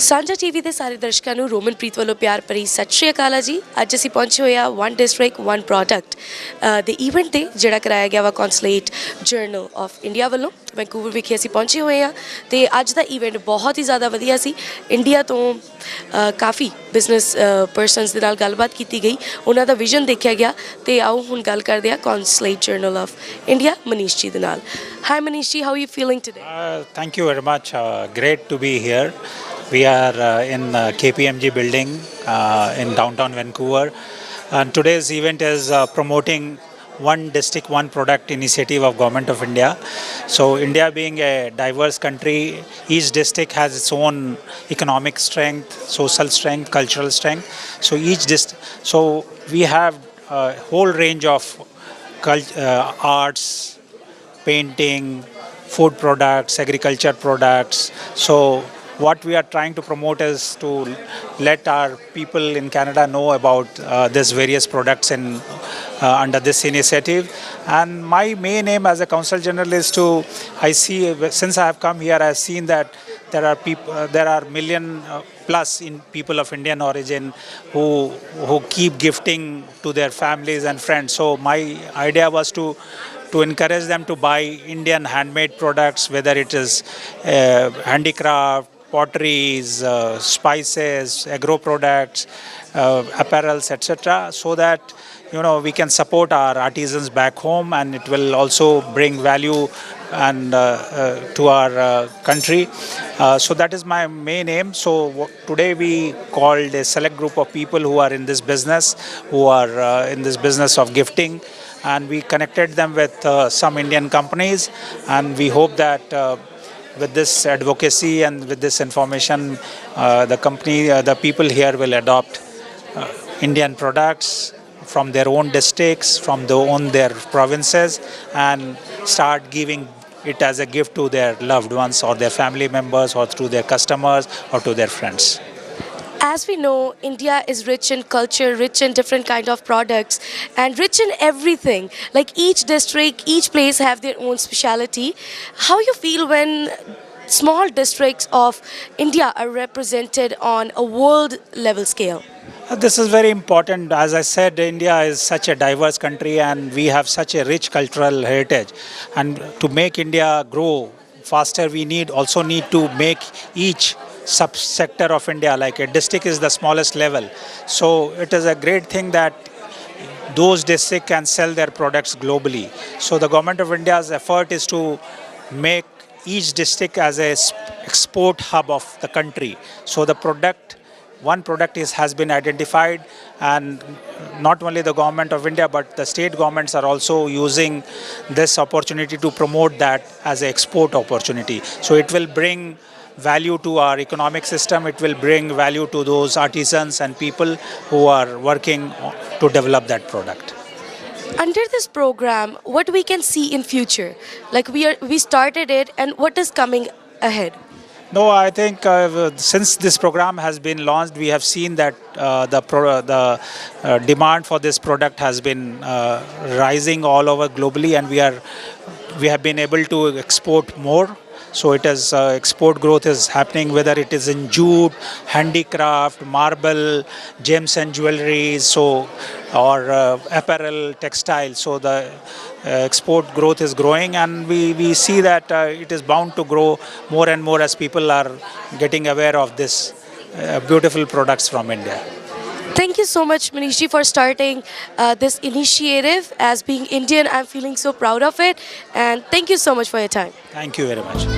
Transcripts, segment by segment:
Sanjha TV ਦੇ ਸਾਰੇ ਦਰਸ਼ਕਾਂ ਨੂੰ ਰੋਮਨਪ੍ਰੀਤ ਵੱਲੋਂ ਪਿਆਰ ਭਰੀ ਸਤਿ ਸ਼੍ਰੀ ਅਕਾਲ ਜੀ। ਅੱਜ ਅਸੀਂ ਪਹੁੰਚੇ ਹੋਏ ਆ ਵਨ ਡਿਸਟ੍ਰਿਕਟ ਵਨ ਪ੍ਰੋਡਕਟ ਦੇ ਇਵੈਂਟ ਤੇ ਜਿਹੜਾ ਕਰਾਇਆ ਗਿਆ ਵਾ ਕੌਂਸੂਲੇਟ ਜਰਨਲ ਆਫ ਇੰਡੀਆ ਵੱਲੋਂ ਵੈਂਕੂਵਰ ਵਿਖੇ ਅਸੀਂ ਪਹੁੰਚੇ ਹੋਏ ਆ ਤੇ ਅੱਜ ਦਾ ਇਵੈਂਟ ਬਹੁਤ ਹੀ ਜ਼ਿਆਦਾ ਵਧੀਆ ਸੀ। ਇੰਡੀਆ ਤੋਂ ਕਾਫੀ ਬਿਜ਼ਨਸ ਪਰਸਨਸ ਦੇ ਨਾਲ ਗੱਲਬਾਤ ਕੀਤੀ ਗਈ, ਉਹਨਾਂ ਦਾ ਵਿਜ਼ਨ ਦੇਖਿਆ ਗਿਆ ਤੇ ਆਓ ਹੁਣ ਗੱਲ ਕਰਦੇ ਆ consulate general of India Manish ਜੀ ਦੇ ਨਾਲ। ਹਾਈ ਮਨੀਸ਼ ਜੀ, how are you feeling today? Thank you very much. Great to be here. We are in KPMG building in downtown Vancouver, and today's event is promoting one district one product initiative of Government of India. So India being a diverse country, each district has its own economic strength, social strength, cultural strength. So we have a whole range of arts, painting, food products, agriculture products. So what we are trying to promote is to let our people in Canada know about these various products under this initiative. And my main aim as a Consul General is since I have come here, I have seen that there are million plus in people of Indian origin who keep gifting to their families and friends. So my idea was to encourage them to buy Indian handmade products, whether it is handicraft, potteries, spices, agro products, apparels, etc., so that we can support our artisans back home, and it will also bring value and to our country. So that is my main aim. So today we called a select group of people who are in this business, who are in this business of gifting, and we connected them with some Indian companies, and we hope that with this advocacy and with this information, the people here will adopt Indian products from their own districts, from their provinces, and start giving it as a gift to their loved ones or their family members or to their customers or to their friends. As we know, India is rich in culture, rich in different kind of products, and rich in everything. Like each district, each place have their own speciality. How you feel when small districts of India are represented on a world level scale? This is very important. As I said, India is such a diverse country and we have such a rich cultural heritage. And to make India grow faster, we also need to make each subsector of India, like a district is the smallest level. So it is a great thing that those districts can sell their products globally. So the Government of India's effort is to make each district as a export hub of the country. So one product has been identified, and not only the Government of India but the state governments are also using this opportunity to promote that as an export opportunity. So it will bring value to our economic system, it will bring value to those artisans and people who are working to develop that product. Under this program, what we can see in future? Like we started it, and what is coming ahead? No, I think since this program has been launched, we have seen that the demand for this product has been rising all over globally, and we have been able to export more. So it is export growth is happening, whether it is in jute, handicraft, marble, gems and jewelry, or apparel, textile. So the export growth is growing, and we see that it is bound to grow more and more as people are getting aware of this beautiful products from India. Thank you so much, Manish ji, for starting this initiative. As being Indian, I'm feeling so proud of it, and thank you so much for your time. Thank you very much.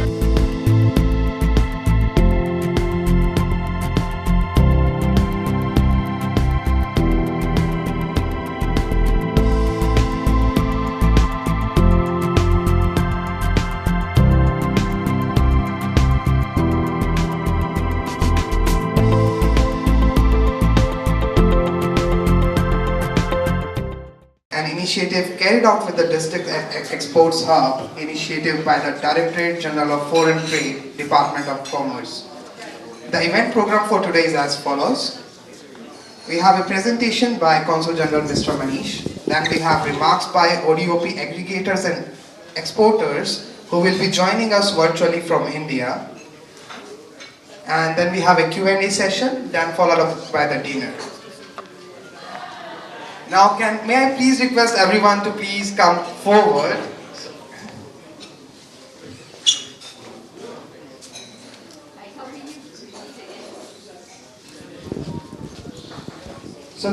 Initiative carried out with the District Exports Hub initiative by the Directorate General of Foreign Trade, Department of Commerce. The event program for today is as follows. We have a presentation by Consul General Mr. Manish. Then we have remarks by ODOP aggregators and exporters who will be joining us virtually from India. And then we have a Q&A session, then followed up by the dinner. Now, may I please request everyone to please come forward. So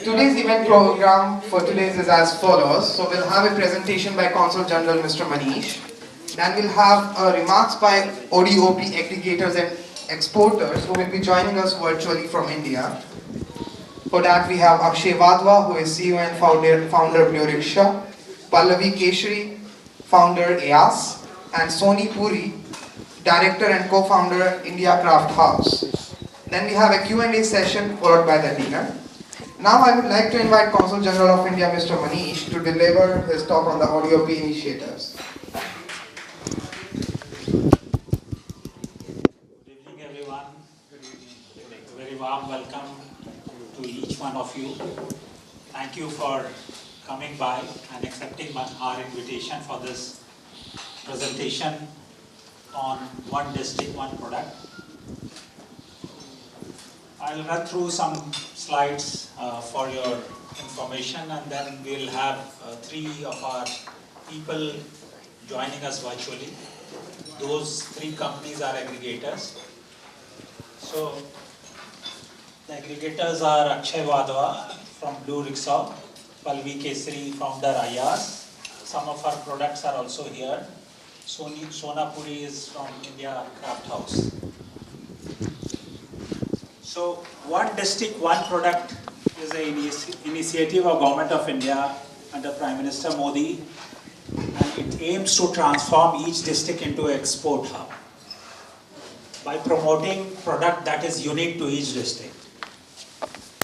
today's event program for today is as follows. So we'll have a presentation by Consul General Mr. Manish. Then we'll have remarks by ODOP aggregators and exporters who will be joining us virtually from India. For that we have Akshay Vadwa, who is CEO and founder Blue Rickshaw, Pallavi Keshri, founder EAS, and Soni Puri, director and co-founder India Craft House. Then we have a Q&A session followed by the dinner. Now I would like to invite Consul General of India, Mr. Manish, to deliver his talk on the ODOP initiatives. Good evening, everyone. A very warm welcome to each one of you. Thank you for coming by and accepting our invitation for this presentation on one district, one product. I'll run through some slides for your information, and then we'll have three of our people joining us virtually. Those three companies are aggregators. So the aggregators are Akshay Vadwa from Blue Rickshaw, Pallavi Keshri, founder IAS. Some of our products are also here. Sona Puri is from India Craft House. So one district, one product is an initiative of Government of India under Prime Minister Modi, and it aims to transform each district into an export hub by promoting product that is unique to each district.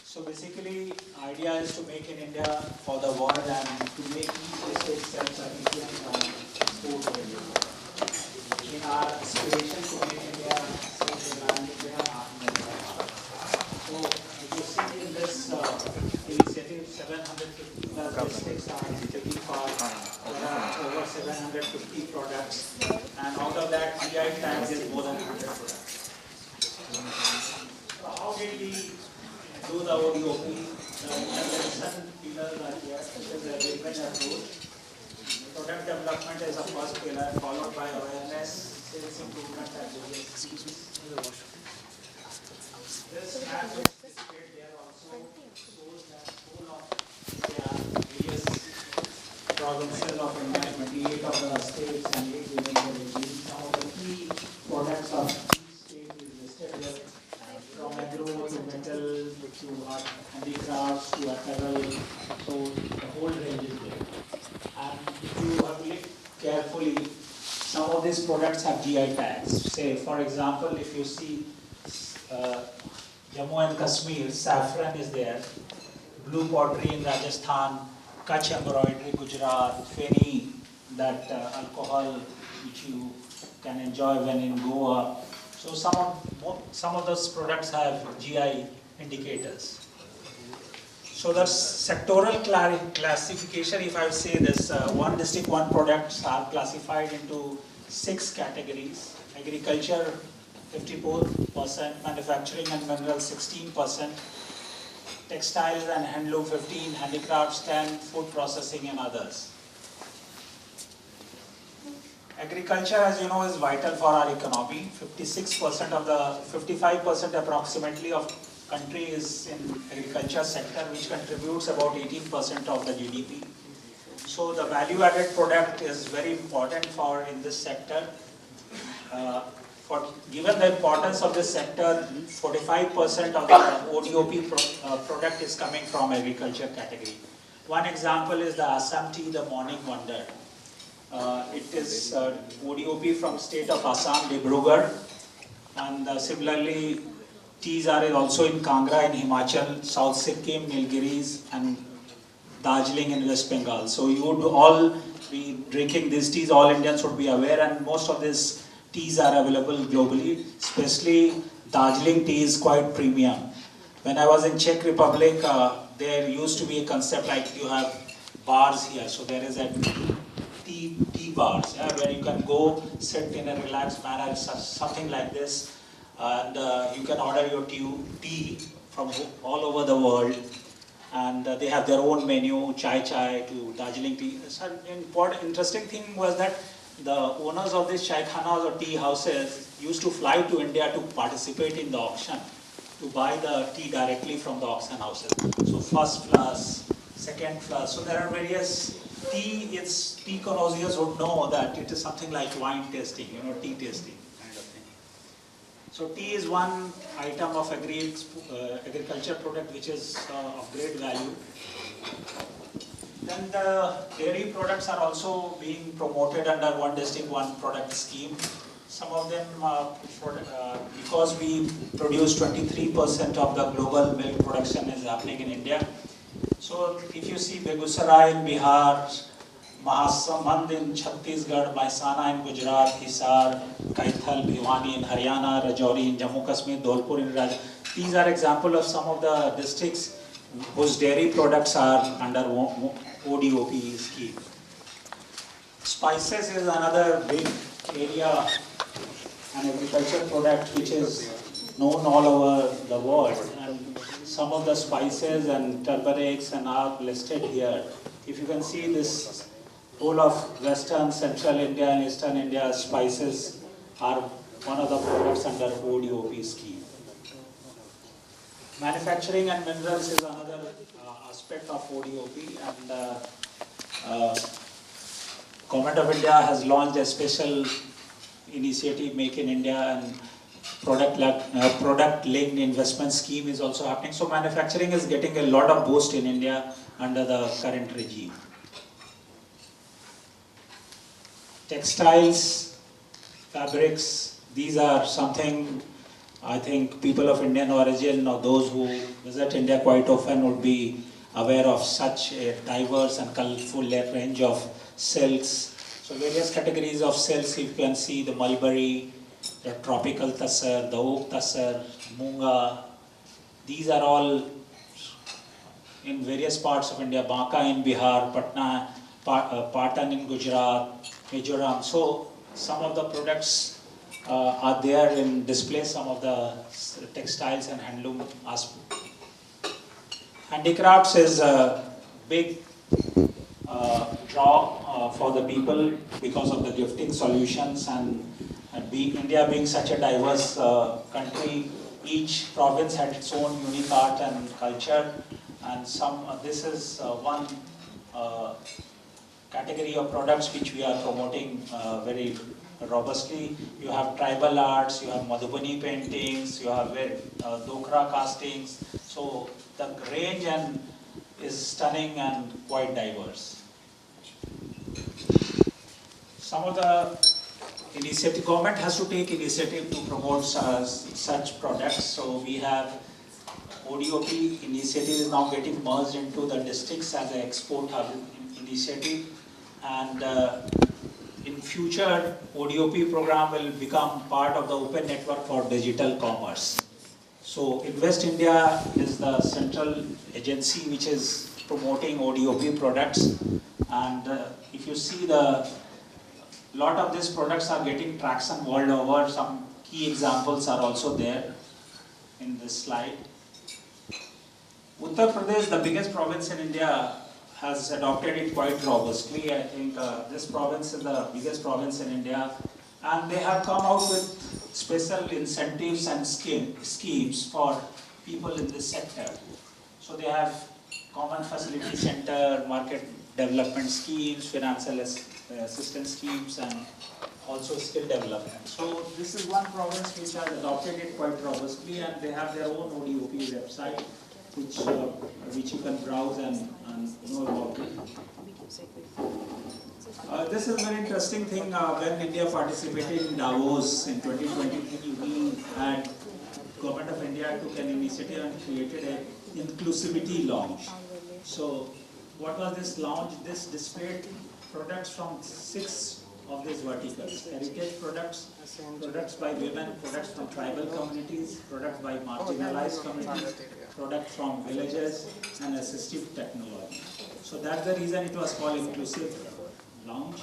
So basically, idea is to make in India for the world and to make each district self-sufficient and export to India. In our aspiration to make India so if you see in this initiative, 750 plus districts are taking part. There are over 750 products, and out of that, GI tags is more than 100 products. So how did we do the ODOP? The intervention pillars are here, such as the agreement approach. Product development is the first pillar, followed by awareness, sales improvement, and various. This map is displayed there also shows that whole of India, various provinces of India, 28 of the states and 8 within the region. Some of the key products of each state is listed here, from agro to metal to handicrafts to apparel, so the whole range is there. And if you have looked carefully, some of these products have GI tags. Say, for example, if you see Jammu and Kashmir, saffron is there, blue pottery in Rajasthan, Kutch embroidery, Gujarat, Feni, that alcohol which you can enjoy when in Goa. So some of those products have GI indicators. So the sectoral classification, if I say this, one district, one products are classified into 6 categories. Agriculture, 54%, manufacturing and minerals 16%, textiles and handloom 15%, handicrafts 10%, food processing and others. Agriculture, as you know, is vital for our economy. 56% of the 55% approximately of country is in agriculture sector, which contributes about 18% of the GDP. So the value-added product is very important for in this sector. Given the importance of this sector, 45% of the ODOP product is coming from agriculture category. One example is the Assam tea, the Morning Wonder. It is ODOP from state of Assam, Dibrugarh, and similarly teas are also in Kangra in Himachal, South Sikkim, Nilgiris, and Darjeeling in West Bengal. So you would all be drinking these teas, all Indians would be aware, and most of these teas are available globally, especially Darjeeling tea is quite premium. When I was in Czech Republic, there used to be a concept like you have bars here, so there is a tea bars, yeah, where you can go sit in a relaxed manner, something like this. and you can order your tea from all over the world. And they have their own menu, chai to Darjeeling tea. So an interesting thing was that the owners of these chai khanas or tea houses used to fly to India to participate in the auction, to buy the tea directly from the auction houses. So first plus, second plus. So there are various tea connoisseurs would know that it is something like wine tasting, tea tasting kind of thing. So tea is one item of agriculture product which is of great value. Then the dairy products are also being promoted under one district, one product scheme. Some of them, because we produce 23% of the global milk production is happening in India. So if you see Begusarai in Bihar, Mahasamand in Chhattisgarh, Maisana in Gujarat, Hisar, Kaithal, Bhiwani in Haryana, Rajouri in Jammu Kashmir, Dholpur in Rajasthan. These are examples of some of the districts whose dairy products are under ODOP scheme. Spices is another big area, an agriculture product which is known all over the world. And some of the spices and turmerics and are listed here. If you can see this whole of Western, Central India and Eastern India spices are one of the products under ODOP scheme. Manufacturing and minerals is another aspect of ODOP, and Government of India has launched a special initiative, Make in India, and product-linked investment scheme is also happening. So manufacturing is getting a lot of boost in India under the current regime. Textiles, fabrics, these are something I think people of Indian origin or those who visit India quite often would be aware of such a diverse and colorful range of silks. So various categories of silks, you can see the mulberry, the tropical tassar, the oak tassar, munga. These are all in various parts of India, Banka in Bihar, Patna, Patan in Gujarat, Mizoram. So some of the products are there in display, some of the textiles and handloom aspects. Handicrafts is a big draw for the people because of the gifting solutions, and India being such a diverse country, each province had its own unique art and culture, and this is one category of products which we are promoting very robustly. You have tribal arts, you have Madhubani paintings, you have Dokra castings. So the range is stunning and quite diverse. Some of the initiative, government has to take initiative to promote such products. So we have ODOP initiative is now getting merged into the districts as an export hub initiative, and in future ODOP program will become part of the open network for digital commerce. So Invest India is the central agency which is promoting ODOP products, and if you see lot of these products are getting traction world over. Some key examples are also there in this slide. Uttar Pradesh, the biggest province in India, has adopted it quite robustly. I think this province is the biggest province in India, and they have come out with special incentives and schemes for people in this sector. So they have common facility center, market development schemes, financial assistance schemes, and also skill development. So this is one province which has adopted it quite robustly, and they have their own ODOP website which you can browse and know about it. This is a very interesting thing. When India participated in Davos in 2023, we had Government of India took an initiative and created an inclusivity lounge. So what was this lounge? This displayed products from 6 of these verticals: heritage products, products by women, products from tribal communities, products by marginalized communities, products from villages, and assistive technology. So that's the reason it was called inclusive lounge.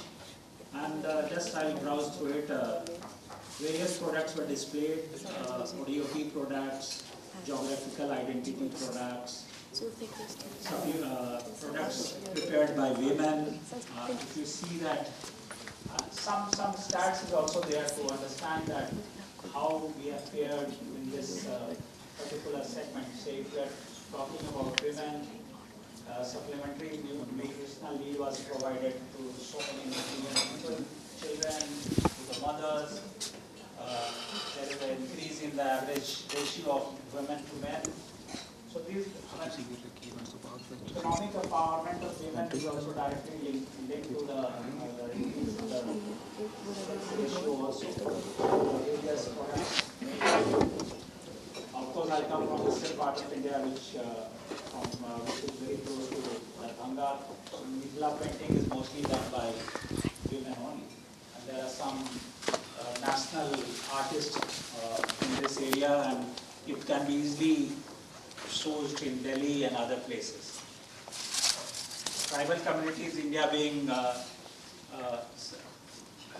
And just I'll browse through it. various products were displayed, ODOP products, geographical identity products, products prepared by women. If you see that, some stats is also there to understand that how we have fared in this particular segment. Say if we are talking about women, supplementary nutritional need was provided to so many million children, to the mothers. There is an increase in the average ratio of women to men. So these economic empowerment of women is also directly linked to the increase in the ratio also. Various products. Of course, I come from the eastern part of India, which is very close to Ganga. So Mithila painting is mostly done by women only. And there are some national artists in this area, and it can be easily sourced in Delhi and other places. Tribal communities, India being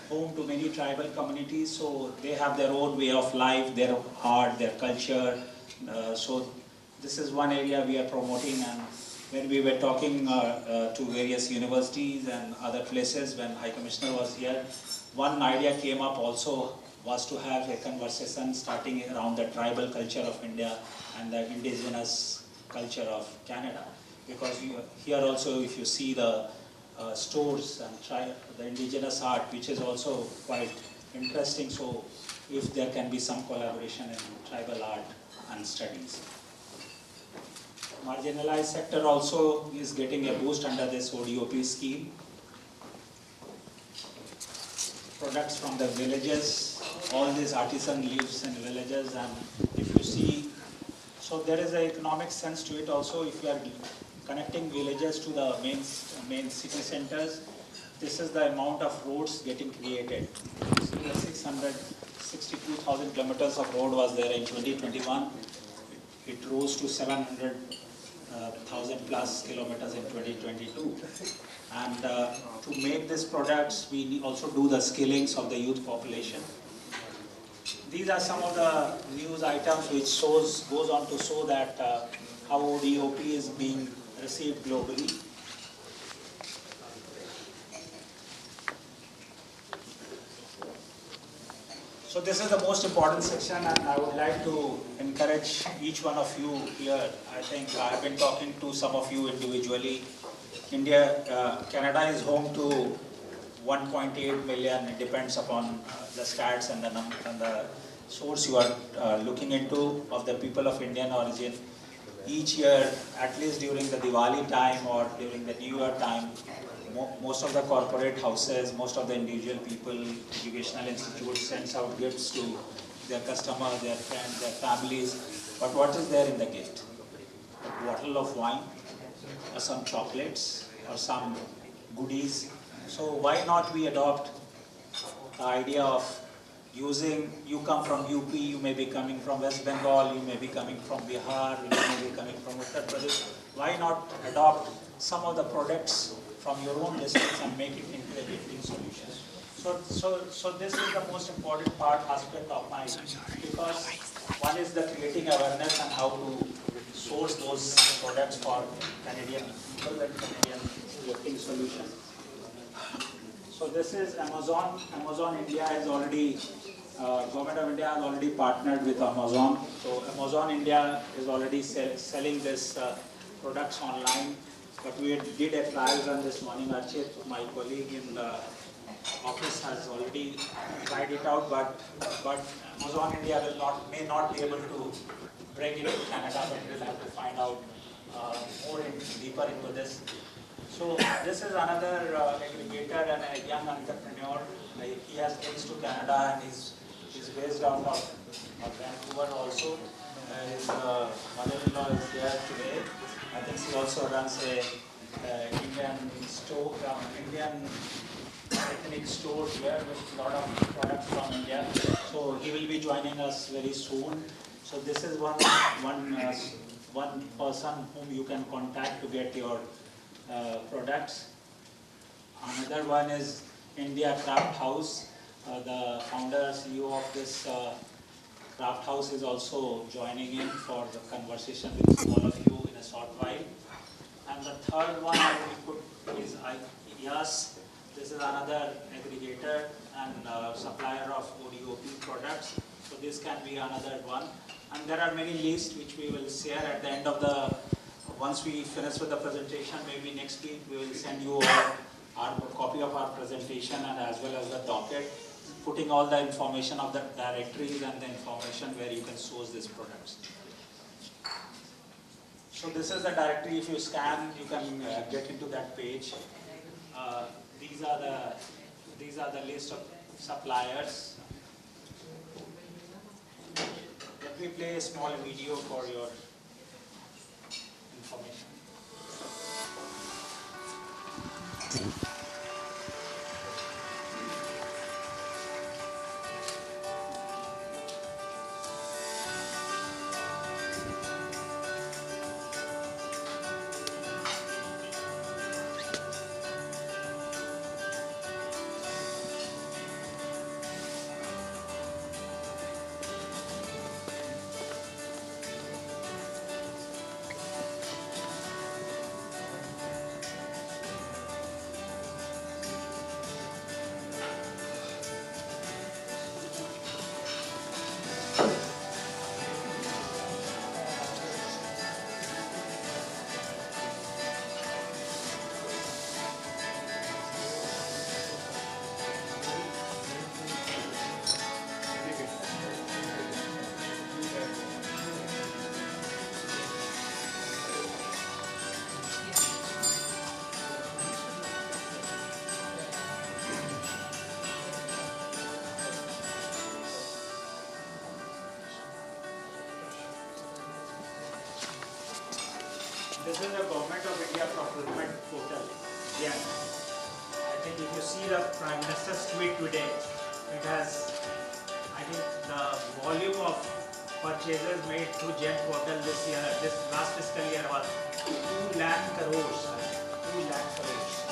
home to many tribal communities, so they have their own way of life, their art, their culture. So this is one area we are promoting, and when we were talking to various universities and other places when High Commissioner was here, one idea came up also was to have a conversation starting around the tribal culture of India and the indigenous culture of Canada. Because here also, if you see the stores and the indigenous art, which is also quite interesting, so if there can be some collaboration in tribal art and studies. Marginalized sector also is getting a boost under this ODOP scheme. Products from the villages, all these artisan lives in villages, and if you see, so there is an economic sense to it also. If you are connecting villages to the main city centers, this is the amount of roads getting created. So 662,000 kilometers of road was there in 2021. It rose to 700,000 plus kilometers in 2022. And to make these products, we also do the skillings of the youth population. These are some of the news items which goes on to show that how ODOP is being received globally. So this is the most important section, and I would like to encourage each one of you here. I think I have been talking to some of you individually. Canada is home to 1.8 million. It depends upon the stats and the source you are looking into of the people of Indian origin. Each year, at least during the Diwali time or during the New Year time, most of the corporate houses, most of the individual people, educational institutes sends out gifts to their customers, their friends, their families. But what is there in the gift? A bottle of wine, or some chocolates, or some goodies. So why not we adopt the idea of using, you come from UP, you may be coming from West Bengal, you may be coming from Bihar, you may be coming from Uttar Pradesh. Why not adopt some of the products from your own districts and make it into a gifting solution? So this is the most important aspect of my, because one is the creating awareness and how to source those products for Canadian people and Canadian gifting solution. So this is Amazon. Amazon India has already, Government of India has already partnered with Amazon. So Amazon India is already selling this products online. But we did a trial run this morning. Archit, my colleague in the office, has already tried it out. But Amazon India may not be able to bring it to Canada, but we'll have to find out deeper into this. So this is another aggregator and a young entrepreneur. He has links to Canada and he's based out of Vancouver also. His mother-in-law is there today. I think he also runs a Indian store, Indian ethnic store here with a lot of products from India. So he will be joining us very soon. So this is one person whom you can contact to get your products. Another one is India Craft House. The founder, CEO of this craft house is also joining in for the conversation with all of you in a short while. And the third one I will put is IAS. This is another aggregator and supplier of ODOP products. So this can be another one. And there are many lists which we will share at the end of the, once we finish with the presentation, maybe next week we will send you our copy of our presentation and as well as the docket, putting all the information of the directories and the information where you can source these products. So this is the directory. If you scan, you can get into that page. These are the list of suppliers. Let me play a small video for your information. This is the Government of India procurement portal. Yeah. I think if you see the Prime Minister's tweet today, it has, I think the volume of purchases made through GEM portal this year, this last fiscal year was 2 lakh crores. 2 lakh crores.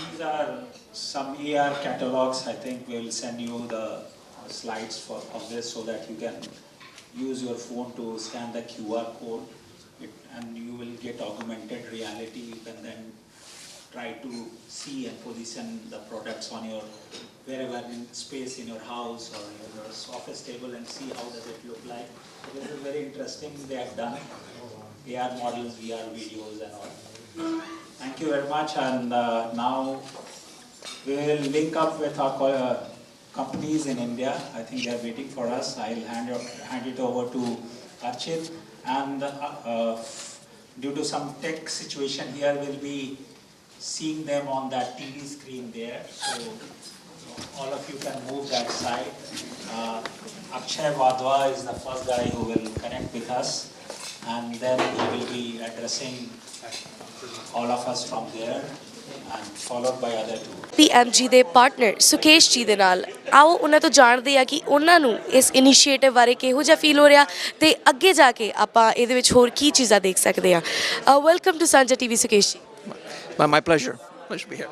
These are some AR catalogs. I think we will send you the slides of this so that you can use your phone to scan the QR code and you will get augmented reality. You can then try to see and position the products on your wherever in space in your house or your office table and see how does it look like. So this is very interesting. They have done AR models, VR videos and all. Thank you very much, and now we will link up with our companies in India. I think they are waiting for us. I'll hand it over to Archit, and due to some tech situation here, we'll be seeing them on that TV screen there. So all of you can move that side. Akshay Vadwa is the first guy who will connect with us, and then he will be addressing all of us from there and followed by other two. PMG ਦੇ partner ਸੁਕੇਸ਼ ਜੀ ਦੇ ਨਾਲ ਆਓ ਉਹਨਾਂ ਤੋਂ ਜਾਣਦੇ ਆ ਕਿ ਉਹਨਾਂ ਨੂੰ ਇਸ ਇਨੀਸ਼ੀਏਟਿਵ ਬਾਰੇ ਕਿਹੋ ਜਿਹਾ ਫੀਲ ਹੋ ਰਿਹਾ ਤੇ ਅੱਗੇ ਜਾ ਕੇ ਆਪਾਂ ਇਹਦੇ ਵਿੱਚ ਹੋਰ ਕੀ ਚੀਜ਼ਾਂ ਦੇਖ ਸਕਦੇ ਆ। ਵੈਲਕਮ ਟੂ ਸਾਂਝਾ ਟੀਵੀ ਸੁਕੇਸ਼ ਜੀ। My pleasure. Pleasure to be here.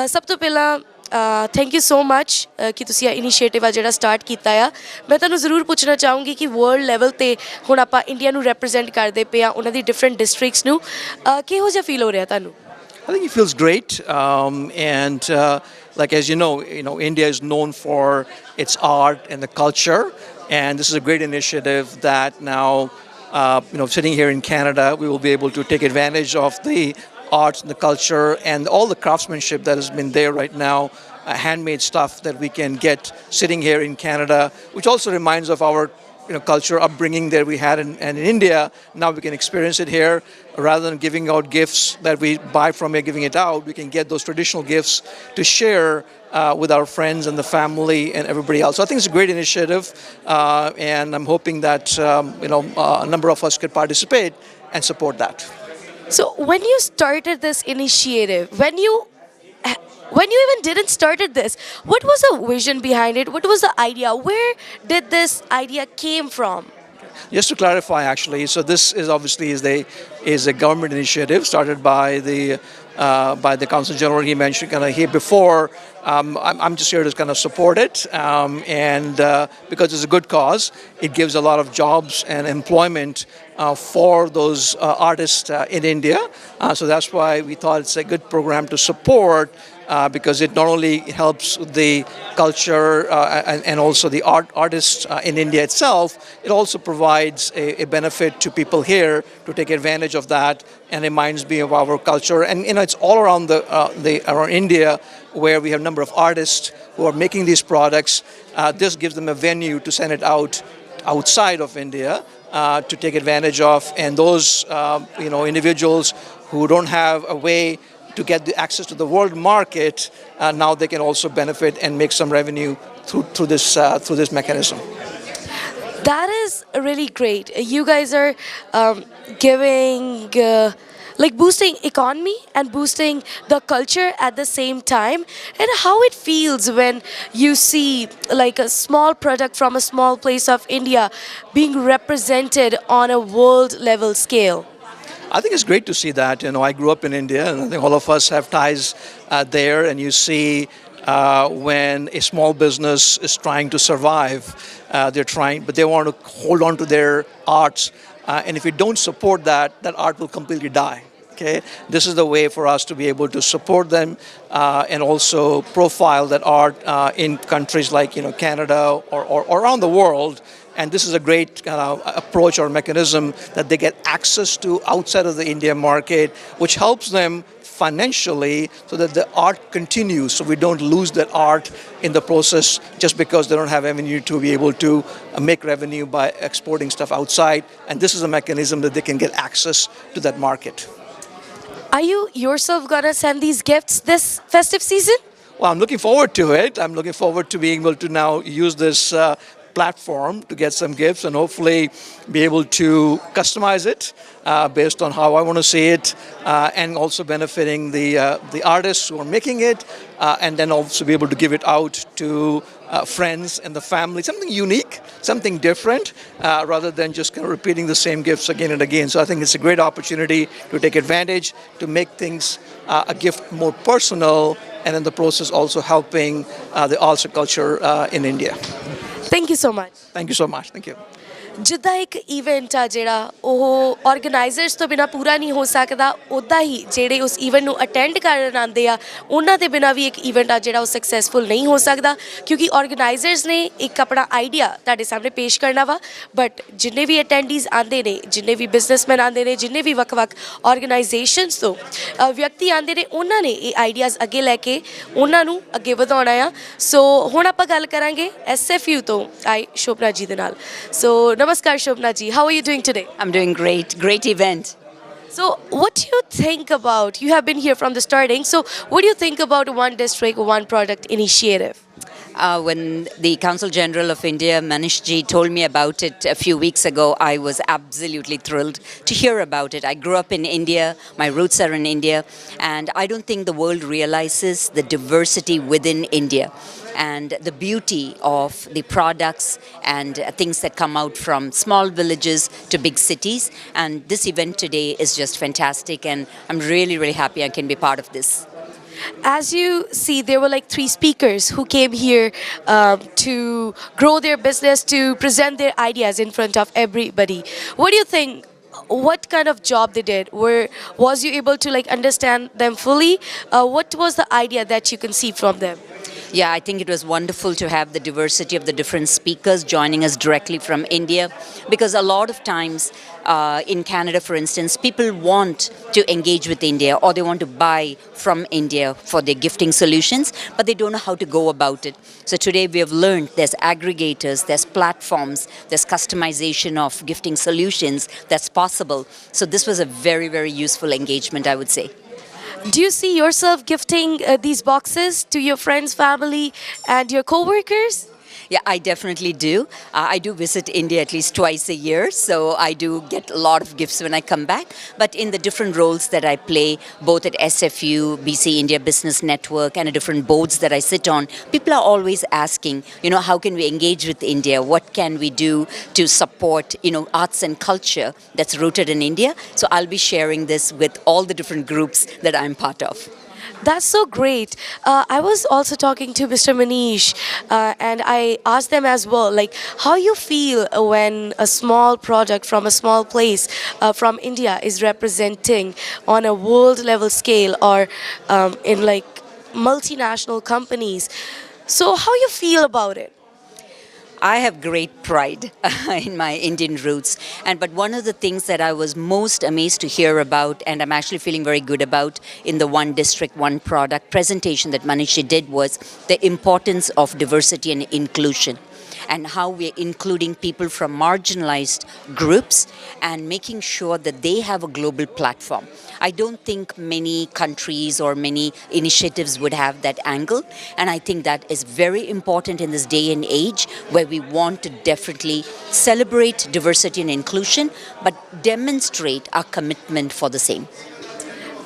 ਸਭ ਤੋਂ ਪਹਿਲਾਂ ਥੈਂਕ ਯੂ ਸੋ ਮੱਚ ਕਿ ਤੁਸੀਂ ਇਹ ਇਨੀਸ਼ੀਏਟਿਵ ਆ ਜਿਹੜਾ ਸਟਾਰਟ ਕੀਤਾ ਆ। ਮੈਂ ਤੁਹਾਨੂੰ ਜ਼ਰੂਰ ਪੁੱਛਣਾ ਚਾਹੂੰਗੀ ਕਿ ਵਰਲਡ ਲੈਵਲ ਤੇ ਹੁਣ ਆਪਾਂ ਇੰਡੀਆ ਨੂੰ ਰਿਪਰੈਜ਼ੈਂਟ ਕਰਦੇ ਪਏ ਆ ਉਹਨਾਂ ਦੀ ਡਿਫਰੈਂਟ ਡਿਸਟ੍ਰਿਕਟਸ ਨੂੰ ਕਿਹੋ ਜਿਹਾ ਫੀਲ ਹੋ ਰਿਹਾ ਤੁਹਾਨੂੰ? I think it feels great, and like as you know, India is known for its art and the culture, and this is a great initiative that now, sitting here in Canada, we will be able to take advantage of the arts and the culture and all the craftsmanship that has been there right now, handmade stuff that we can get sitting here in Canada, which also reminds of our culture upbringing that we had in India. Now we can experience it here. Rather than giving out gifts that we buy from here, giving it out, we can get those traditional gifts to share with our friends and the family and everybody else. So I think it's a great initiative, and I'm hoping that a number of us could participate and support that. So when you started this initiative, when you when you even didn't started this, what was the vision behind it? What was the idea? Where did this idea came from? Just to clarify, actually, so this is obviously is a government initiative started by the Council General. He mentioned kind of here before. I'm just here to kind of support it, and because it's a good cause, it gives a lot of jobs and employment for those artists in India. So that's why we thought it's a good program to support. Because it not only helps the culture and also the artists in India itself, it also provides a benefit to people here to take advantage of that, and reminds me of our culture. And it's all around around India where we have a number of artists who are making these products. This gives them a venue to send it outside of India to take advantage of, and those individuals who don't have a way to get the access to the world market, now they can also benefit and make some revenue through this mechanism. That is really great. You guys are giving, like boosting economy and boosting the culture at the same time. And how it feels when you see like a small product from a small place of India being represented on a world level scale. I think it's great to see that. I grew up in India, and I think all of us have ties there. And you see when a small business is trying to survive, but they want to hold on to their arts. And if you don't support that art will completely die. Okay, this is the way for us to be able to support them and also profile that art in countries like Canada or around the world. And this is a great kind of approach or mechanism that they get access to outside of the India market, which helps them financially so that the art continues, so we don't lose that art in the process just because they don't have avenue to be able to make revenue by exporting stuff outside. And this is a mechanism that they can get access to that market. Are you yourself gonna send these gifts this festive season? Well, I'm looking forward to it. I'm looking forward to being able to now use this platform to get some gifts and hopefully be able to customize it based on how I want to see it, and also benefiting the artists who are making it, and then also be able to give it out to friends and the family, something unique, something different, rather than just kind of repeating the same gifts again and again. So I think it's a great opportunity to take advantage, to make things a gift more personal, and in the process also helping the arts and culture in India. Thank you so much. Thank you so much. Thank you. ਜਿੱਦਾਂ ਇੱਕ event ਆ ਜਿਹੜਾ ਉਹ organisers ਤੋਂ ਬਿਨਾ ਪੂਰਾ ਨਹੀਂ ਹੋ ਸਕਦਾ, ਉੱਦਾਂ ਹੀ ਜਿਹੜੇ ਉਸ ਇਵੈਂਟ ਨੂੰ ਅਟੈਂਡ ਕਰਨ ਆਉਂਦੇ ਆ ਉਹਨਾਂ ਦੇ ਬਿਨਾ ਵੀ ਇੱਕ ਇਵੈਂਟ ਆ ਜਿਹੜਾ ਉਹ ਸਕਸੈਸਫੁਲ ਨਹੀਂ ਹੋ ਸਕਦਾ, ਕਿਉਂਕਿ ਆਰਗੇਨਾਈਜ਼ਰਸ ਨੇ ਇੱਕ ਆਪਣਾ ਆਈਡੀਆ ਤੁਹਾਡੇ ਸਾਹਮਣੇ ਪੇਸ਼ ਕਰਨਾ ਵਾ, ਬਟ ਜਿੰਨੇ ਵੀ ਅਟੈਂਡੀਜ਼ ਆਉਂਦੇ ਨੇ, ਜਿੰਨੇ ਵੀ ਬਿਜ਼ਨਸਮੈਨ ਆਉਂਦੇ ਨੇ, ਜਿੰਨੇ ਵੀ ਵੱਖ-ਵੱਖ ਆਰਗੇਨਾਈਜ਼ੇਸ਼ਨਸ ਤੋਂ ਵਿਅਕਤੀ ਆਉਂਦੇ ਨੇ, ਉਹਨਾਂ ਨੇ ਇਹ ਆਈਡੀਆਜ਼ ਅੱਗੇ ਲੈ ਕੇ ਉਹਨਾਂ ਨੂੰ ਅੱਗੇ ਵਧਾਉਣਾ ਆ। ਸੋ ਹੁਣ ਆਪਾਂ ਗੱਲ ਕਰਾਂਗੇ SFU ਤੋਂ ਆਈ ਸ਼ੋਭਨਾ ਜੀ ਦੇ ਨਾਲ। ਸੋ Namaskar Shobna ji, how are you doing today? I'm doing great. Great event. So what do you think about, you have been here from the starting, so what do you think about One District, One Product initiative? When the Consul General of India, Manish ji, told me about it a few weeks ago, I was absolutely thrilled to hear about it. I grew up in India, my roots are in India, and I don't think the world realizes the diversity within India and the beauty of the products and things that come out from small villages to big cities. And this event today is just fantastic, and I'm really, really happy I can be part of this. As you see, there were like 3 speakers who came here to grow their business, to present their ideas in front of everybody. What do you think? What kind of job they did? Was you able to like understand them fully? What was the idea that you can see from them? Yeah, I think it was wonderful to have the diversity of the different speakers joining us directly from India, because a lot of times in Canada, for instance, people want to engage with India or they want to buy from India for their gifting solutions, but they don't know how to go about it. So today we have learned there's aggregators, there's platforms, there's customization of gifting solutions that's possible. So this was a very, very useful engagement, I would say. Do you see yourself gifting these boxes to your friends, family, and your co-workers? Yeah, I definitely do. I do visit India at least twice a year, so I do get a lot of gifts when I come back. But in the different roles that I play, both at SFU, BC India Business Network, and the different boards that I sit on, people are always asking, how can we engage with India? What can we do to support, arts and culture that's rooted in India? So I'll be sharing this with all the different groups that I'm part of. That's so great. I was also talking to Mr. Manish, and I asked them as well, like, how you feel when a small product from a small place from India is representing on a world level scale or in like multinational companies. So, how you feel about it? I have great pride in my Indian roots. But one of the things that I was most amazed to hear about, and I'm actually feeling very good about in the One District, One Product presentation that Manishi did, was the importance of diversity and inclusion, and how we're including people from marginalized groups and making sure that they have a global platform. I don't think many countries or many initiatives would have that angle, and I think that is very important in this day and age where we want to definitely celebrate diversity and inclusion but demonstrate our commitment for the same.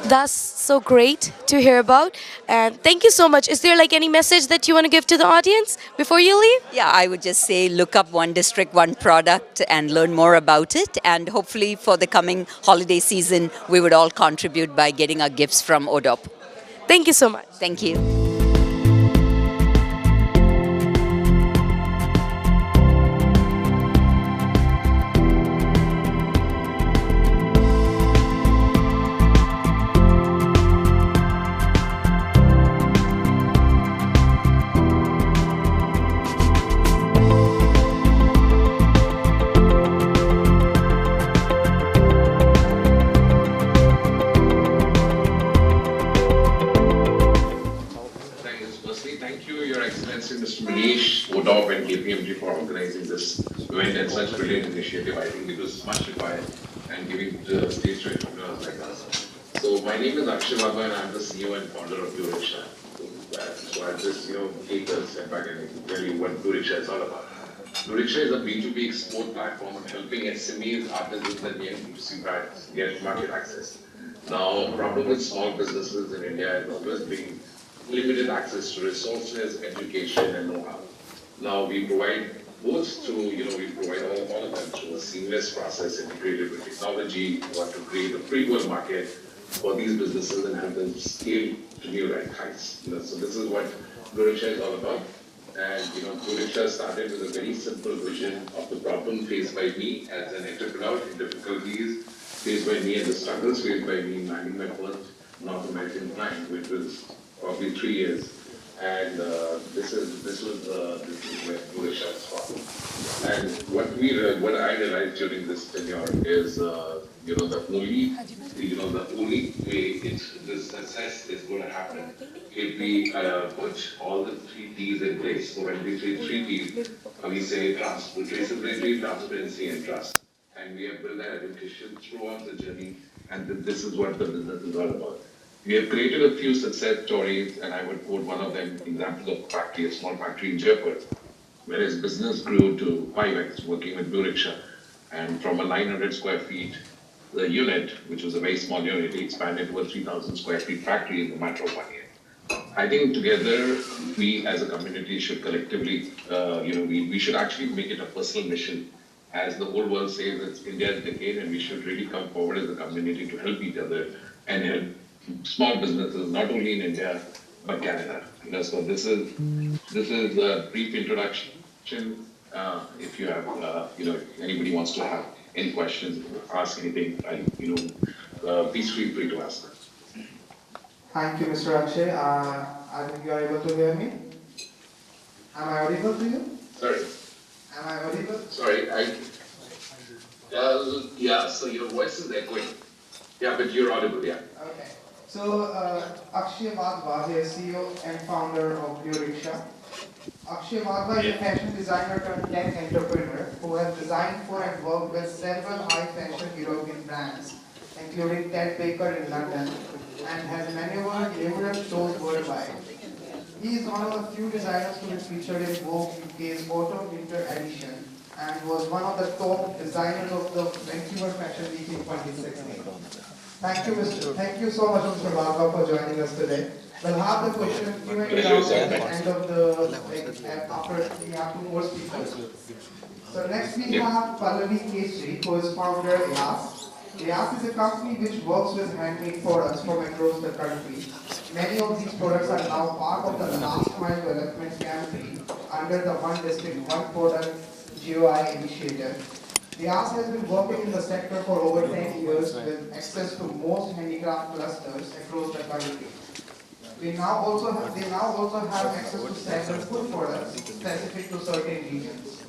That's so great to hear about. And thank you so much. Is there like any message that you want to give to the audience before you leave? Yeah, I would just say look up One District, One Product and learn more about it. And hopefully for the coming holiday season, we would all contribute by getting our gifts from ODOP. Thank you so much. Thank you. Firstly, thank you, Your Excellency, Mr. Manish, ODOP, and KPMG for organizing this event and such brilliant initiative. I think it was much required and giving the stage to entrepreneurs like us. So, my name is Akshay Baba, and I'm the CEO and founder of Duriksha. So, I'll just, take a step back and tell you what Duriksha is all about. Duriksha is a B2B export platform helping SMEs, artisans, and young B2C brands get market access. Now, problem with small businesses in India has always been limited access to resources, education, and know-how. Now we provide both through, we provide all of them through a seamless process integrated with technology. We want to create a free world market for these businesses and have them scale to new heights. So this is what Duriksha is all about. And Duriksha started with a very simple vision of the problem faced by me as an entrepreneur, the difficulties faced by me and the struggles faced by me in landing my first North American client, which was probably 3 years, and this is where Duriksha is from. And what I realized during this tenure is, the only way this success is going to happen if we put all the 3 T's in place. So when we say 3 T's, we say traceability, transparency, and trust. And we have built that education throughout the journey, and this is what the business is all about. We have created a few success stories, and I would quote one of them, example of factory, a small factory in Jaipur, where his business grew to 5x working with Duriksha. And from a 900 square feet unit, which was a very small unit, he expanded to a 3,000 square feet factory in the matter of 1 year. I think together, we as a community should collectively, we should actually make it a personal mission. As the whole world says, it's India's decade, and we should really come forward as a community to help each other and help small businesses, not only in India, but Canada. So this is a brief introduction. If you have, if anybody wants to have any questions, ask anything, please feel free to ask. Thank you, Mr. Akshay. I think you are able to hear me. Am I audible to you? Sorry. Am I audible? Sorry, yeah, so your voice is echoing. Yeah, but you're audible, yeah. Okay. So, Akshay Vadva is CEO and founder of Duriksha. Akshay Vadva is a fashion designer turned tech entrepreneur who has designed for and worked with several high fashion European brands, including Ted Baker in London, and has maneuvered numerous shows worldwide. He is one of the few designers to be featured in Vogue UK's Autumn Winter edition and was one of the top designers of the Vancouver Fashion Week in 2016. Thank you so much, Mr. Bhargav, for joining us today. We'll have the question Q&A round at the end of the, after we have two more speakers. So next we have Pallavi Keshri, who is founder of IAS. IAS is a company which works with handmade products from across the country. Many of these products are now part of the last mile development campaign under the One District, One Product GOI initiative. IAS has been working in the sector for over 10 years with access to most handicraft clusters across the country. They now also have access to several food products specific to certain regions.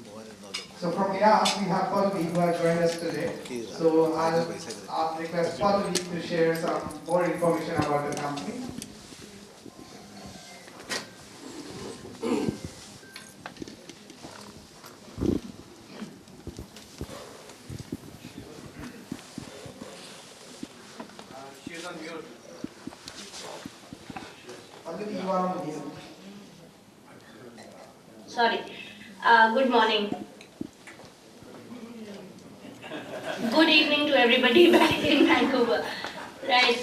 So from IAS, we have Pallavi who has joined us today. So I'll request Pallavi to share some more information about the company. She's on mute. Pallavi, you are on mute. Sorry. Good morning. Good evening to everybody back in Vancouver. Right.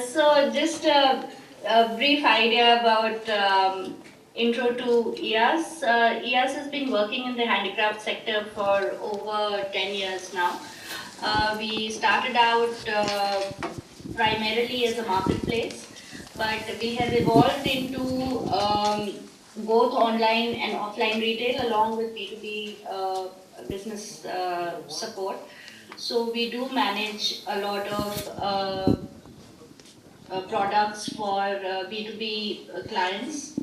So just a brief idea about intro to IAS. IAS has been working in the handicraft sector for over 10 years now. We started out primarily as a marketplace, but we have evolved into both online and offline retail along with B2B business support. So we do manage a lot of products for B2B clients.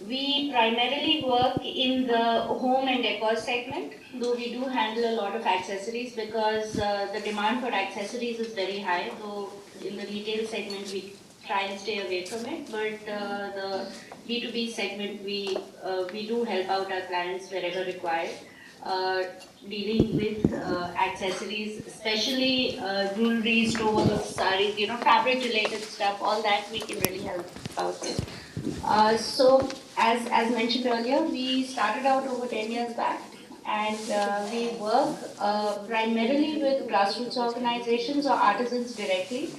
We primarily work in the home and decor segment, though we do handle a lot of accessories because the demand for accessories is very high. Though in the retail segment we try and stay away from it, but the B2B segment we do help out our clients wherever required. Dealing with accessories, especially jewelry, stones, saris, fabric related stuff, all that we can really help out with. So as mentioned earlier, we started out over 10 years back, and we work primarily with grassroots organizations or artisans directly.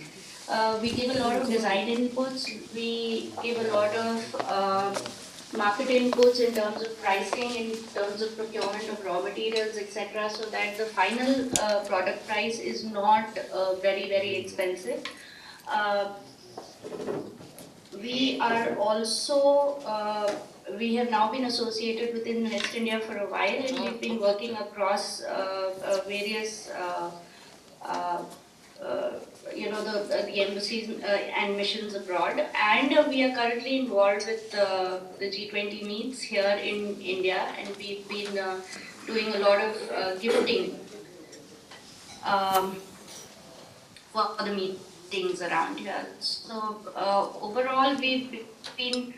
We give a lot of design inputs, we give a lot of market inputs in terms of pricing, in terms of procurement of raw materials, etc., so that the final product price is not very, very expensive. We are also, we have now been associated within West India for a while, and we've been working across various the embassies and missions abroad, and we are currently involved with the G20 meets here in India, and we've been doing a lot of gifting for the meetings around here. So overall, we've been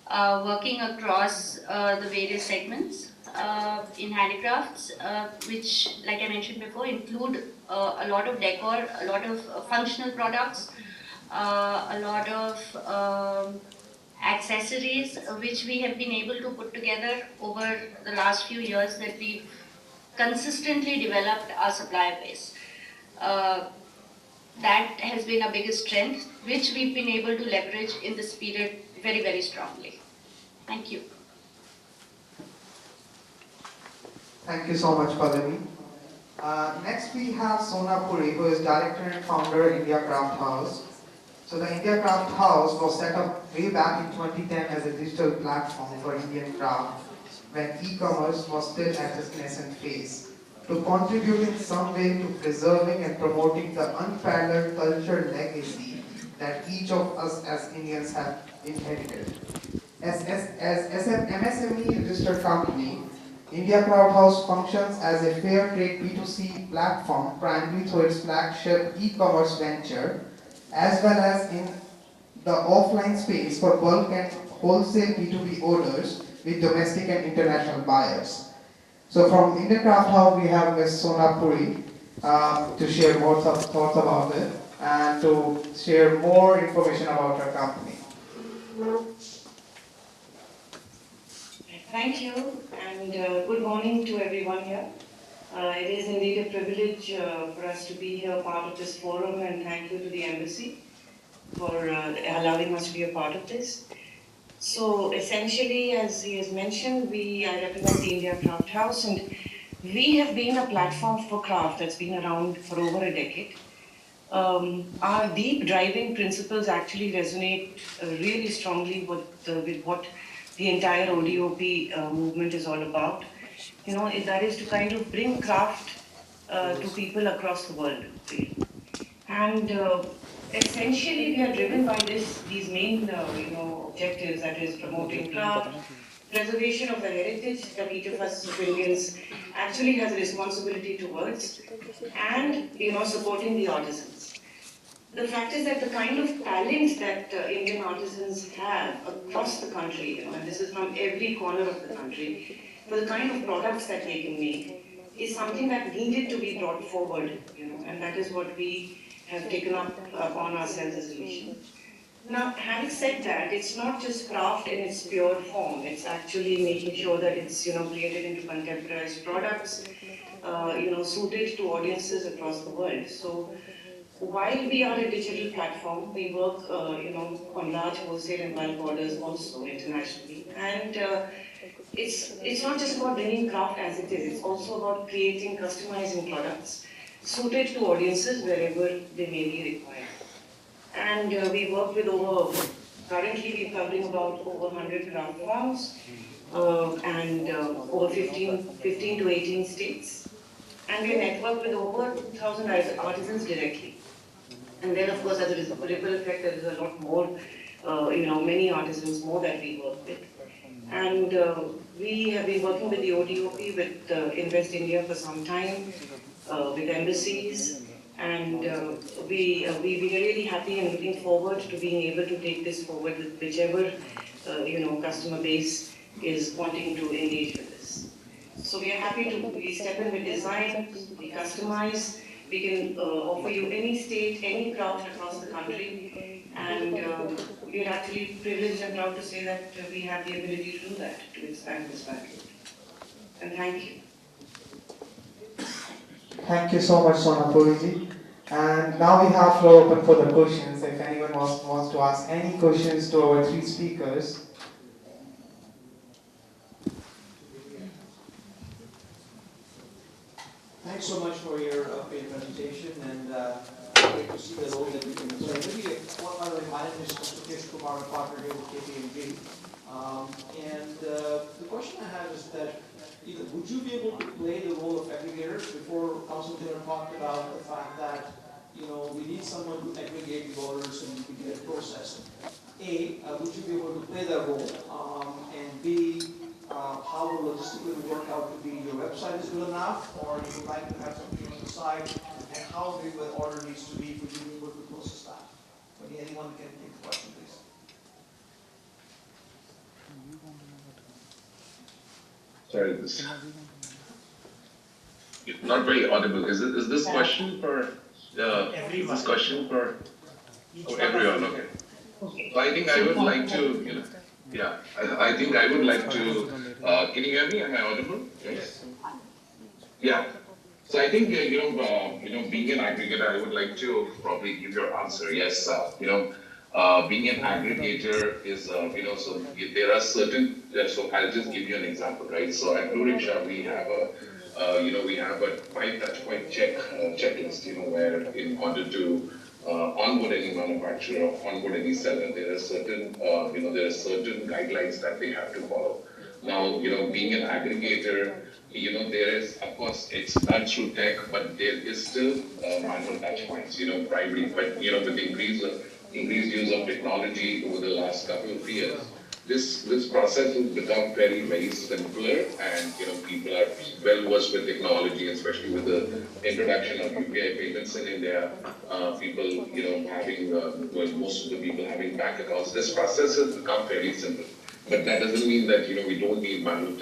working across the various segments in handicrafts, which, like I mentioned before, include a lot of decor, a lot of functional products, a lot of accessories, which we have been able to put together over the last few years, that we've consistently developed our supplier base. That has been our biggest strength, which we've been able to leverage in this period very, very strongly. Thank you. Thank you so much, Pallavi. Next we have Sona Puri, who is director and founder of India Craft House. So the India Craft House was set up way back in 2010 as a digital platform for Indian craft when e-commerce was still at its nascent phase, to contribute in some way to preserving and promoting the unparalleled cultural legacy that each of us as Indians have inherited. As an MSME registered company, India Craft House functions as a fair trade B2C platform primarily through its flagship e-commerce venture, as well as in the offline space for bulk and wholesale B2B orders with domestic and international buyers. So from India Craft House, we have Ms. Sona Puri to share more thoughts about it and to share more information about her company. Thank you, and good morning to everyone here. It is indeed a privilege for us to be here, part of this forum, and thank you to the Embassy for allowing us to be a part of this. So essentially, as he has mentioned, I represent the India Craft House, and we have been a platform for craft that's been around for over a decade. Our deep driving principles actually resonate really strongly with what the entire ODOP movement is all about. That is to kind of bring craft to people across the world. And essentially, we are driven by these main, objectives, that is promoting craft, preservation of the heritage that each of us Indians actually has a responsibility towards, and supporting the artisans. The fact is that the kind of talents that Indian artisans have across the country, and this is from every corner of the country, for the kind of products that they can make, is something that needed to be brought forward, and that is what we have taken up upon ourselves as a mission. Now, having said that, it's not just craft in its pure form. It's actually making sure that it's created into contemporarized products, suited to audiences across the world. So, while we are a digital platform, we work, on large wholesale and bulk orders also internationally. And it's not just about bringing craft as it is. It's also about creating, customizing products suited to audiences wherever they may be required. And we work with currently we're covering about over 100 craft forms and over 15 to 18 states. And we network with over 2,000 artisans directly. And then, of course, as a ripple effect, there is a lot more, many artisans more that we work with. And we have been working with the ODOP, with Invest India for some time, with embassies, and we are really happy and looking forward to being able to take this forward with whichever, customer base is wanting to engage with us. So we are happy we step in with design, we customize, we can offer you any state, any craft across the country, and we are actually privileged and proud to say that we have the ability to do that, to expand this market. And thank you. Thank you so much, Sonapurji. And now we have floor open for the questions. If anyone wants to ask any questions to our three speakers. Thanks so much for your presentation, and great to see the role that you can play. Maybe one other my name is Mukesh Kumar, a partner here with KPMG. And the question I have is that would you be able to play the role of aggregators? Before Council General talked about the fact that we need someone to aggregate the orders and we can get processed. A, would you be able to play that role? And B, how will logistically work out to be your website is good enough, or you would like to have something on the side, and how big the order needs to be for you to be able to process that? Maybe anyone can take the question, please. Sorry, this not very audible. Is this question for is this question for everyone? Okay. So I think I would like to, yeah, I think I would like to. Can you hear me? Am I audible? Yes. Yeah. So I think being an aggregator, I would like to probably give your answer. Yes. Being an aggregator is so there are certain. So I'll just give you an example, right? So at Blue Rickshaw we have we have a 5 touch point checklist. Where in order to onboard any manufacturer or onboard any seller, there are certain guidelines that they have to follow. Now, being an aggregator, there is, of course, it's done through tech, but there is still manual touch points, primary. But, with the increased use of technology over the last couple of years, this process has become very, very simpler, and, people are well versed with technology, especially with the introduction of UPI payments in India, people, most of the people having bank accounts. This process has become very simple. But that doesn't mean that, we don't need manual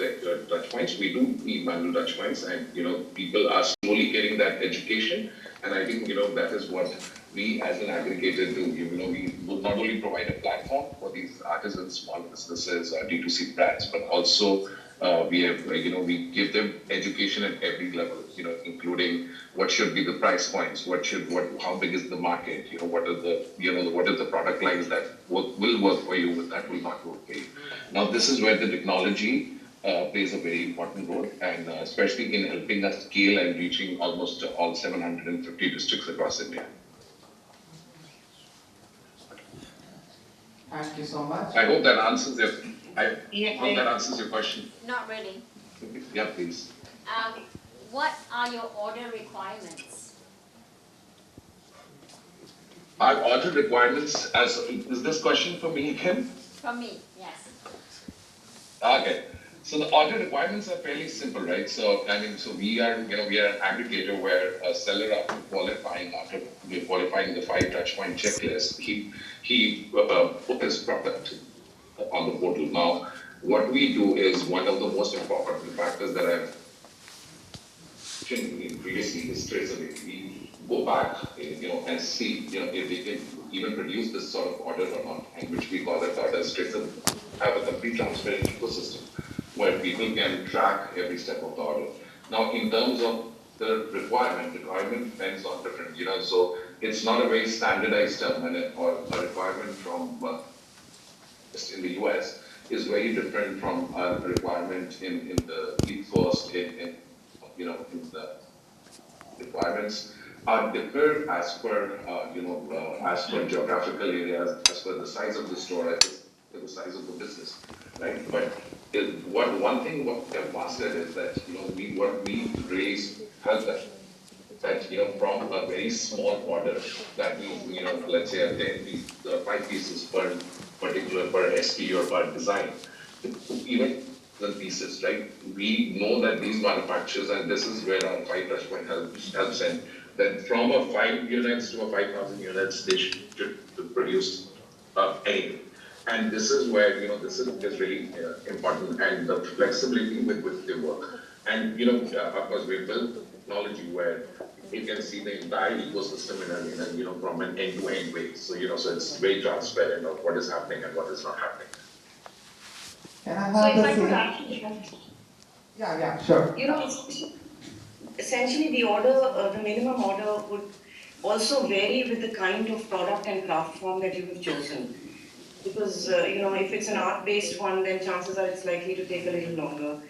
touch points. We do need manual touch points, and, people are slowly getting that education. And I think, that is what we as an aggregator do. We would not only provide a platform for these artisans, small businesses, D2C brands, but also We have, we give them education at every level, including what should be the price points, how big is the market, what are the product lines that will work for you, but that will not work for you. Now, this is where the technology plays a very important role, and especially in helping us scale and reaching almost all 750 districts across India. Thank you so much. I hope that answers your question. Not really. Yeah, please. What are your order requirements? Our order requirements, is this question for me again? From me, yes. Okay. So the order requirements are fairly simple, right? So we are an aggregator where a seller after qualifying the 5 touch point checklist, he put his product on the portal. Now, what we do is one of the most important factors that I've mentioned previously is traceability. We go back, and see, if they can even produce this sort of order or not, and which we call it order traceable. Have a complete transparent ecosystem where people can track every step of the order. Now, in terms of the requirement depends on different, so it's not a very standardized term, or a requirement from in the US is very different from a requirement in the East Coast, in the requirements are different as per, as per geographical areas, as per the size of the store, as per the size of the business, right? But one thing what we have mastered is that, we raise help that, from a very small order, that means, let's say a 10 piece, 5 pieces per particular, per SKU or per design, even the pieces, right? We know that these manufacturers, and this is where our 5 touch point helps in, that from a 5 units to a 5,000 units, they should produce anything. And this is where, this is really important, and the flexibility with which they work. And, of course, we built technology where you can see the entire ecosystem in a from an end-to-end way. So, so it's very transparent of what is happening and what is not happening. Can I So have if I could the ask you, Yeah, sure. Essentially the order, the minimum order would also vary with the kind of product and craft form that you have chosen. Because, if it's an art-based one, then chances are it's likely to take a little longer.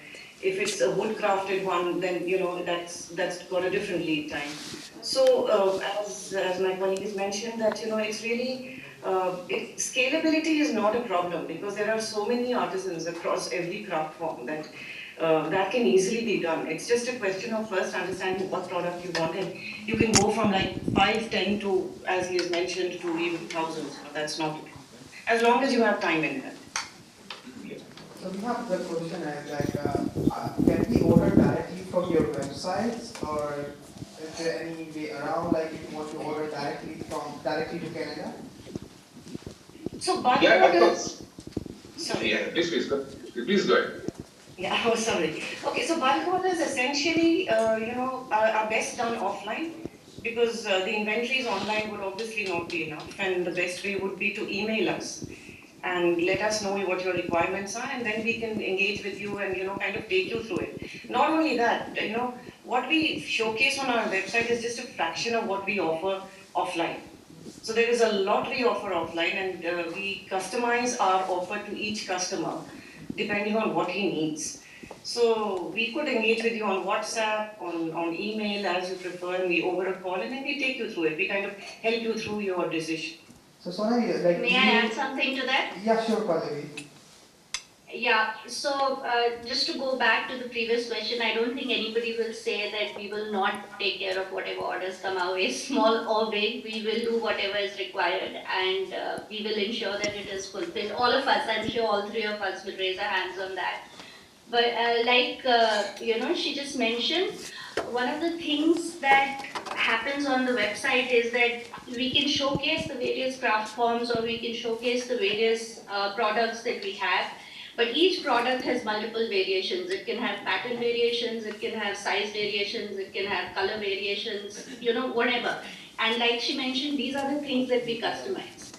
If it's a wood-crafted one, then, that's got a different lead time. So, as my colleague has mentioned, that, it's really, scalability is not a problem because there are so many artisans across every craft form that that can easily be done. It's just a question of first understanding what product you want, and you can go from like 5, 10 to, as he has mentioned, to even thousands. That's not a problem. As long as you have time in that. So we have the question can we order directly from your websites, or is there any way around, like if you want to order directly to Canada? So bulk Yeah, of orders. course. Sorry. Yeah, please go ahead. Yeah, oh, sorry. Okay, so bulk orders essentially, are best done offline because the inventories online would obviously not be enough, and the best way would be to email us and let us know what your requirements are, and then we can engage with you and kind of take you through it. Not only that, what we showcase on our website is just a fraction of what we offer offline. So there is a lot we offer offline, and we customize our offer to each customer depending on what he needs. So we could engage with you on WhatsApp, on email, as you prefer, and we over a call, and then we take you through it. We kind of help you through your decision. So Sonali, May I add something to that? Yeah, sure, Pallavi. Yeah, so just to go back to the previous question, I don't think anybody will say that we will not take care of whatever orders come our way, small or big. We will do whatever is required, and we will ensure that it is fulfilled. All of us, I'm sure all 3 of us will raise our hands on that. But she just mentioned, one of the things that happens on the website is that we can showcase the various craft forms, or we can showcase the various products that we have. But each product has multiple variations. It can have pattern variations, it can have size variations, it can have color variations, whatever. And like she mentioned, these are the things that we customize.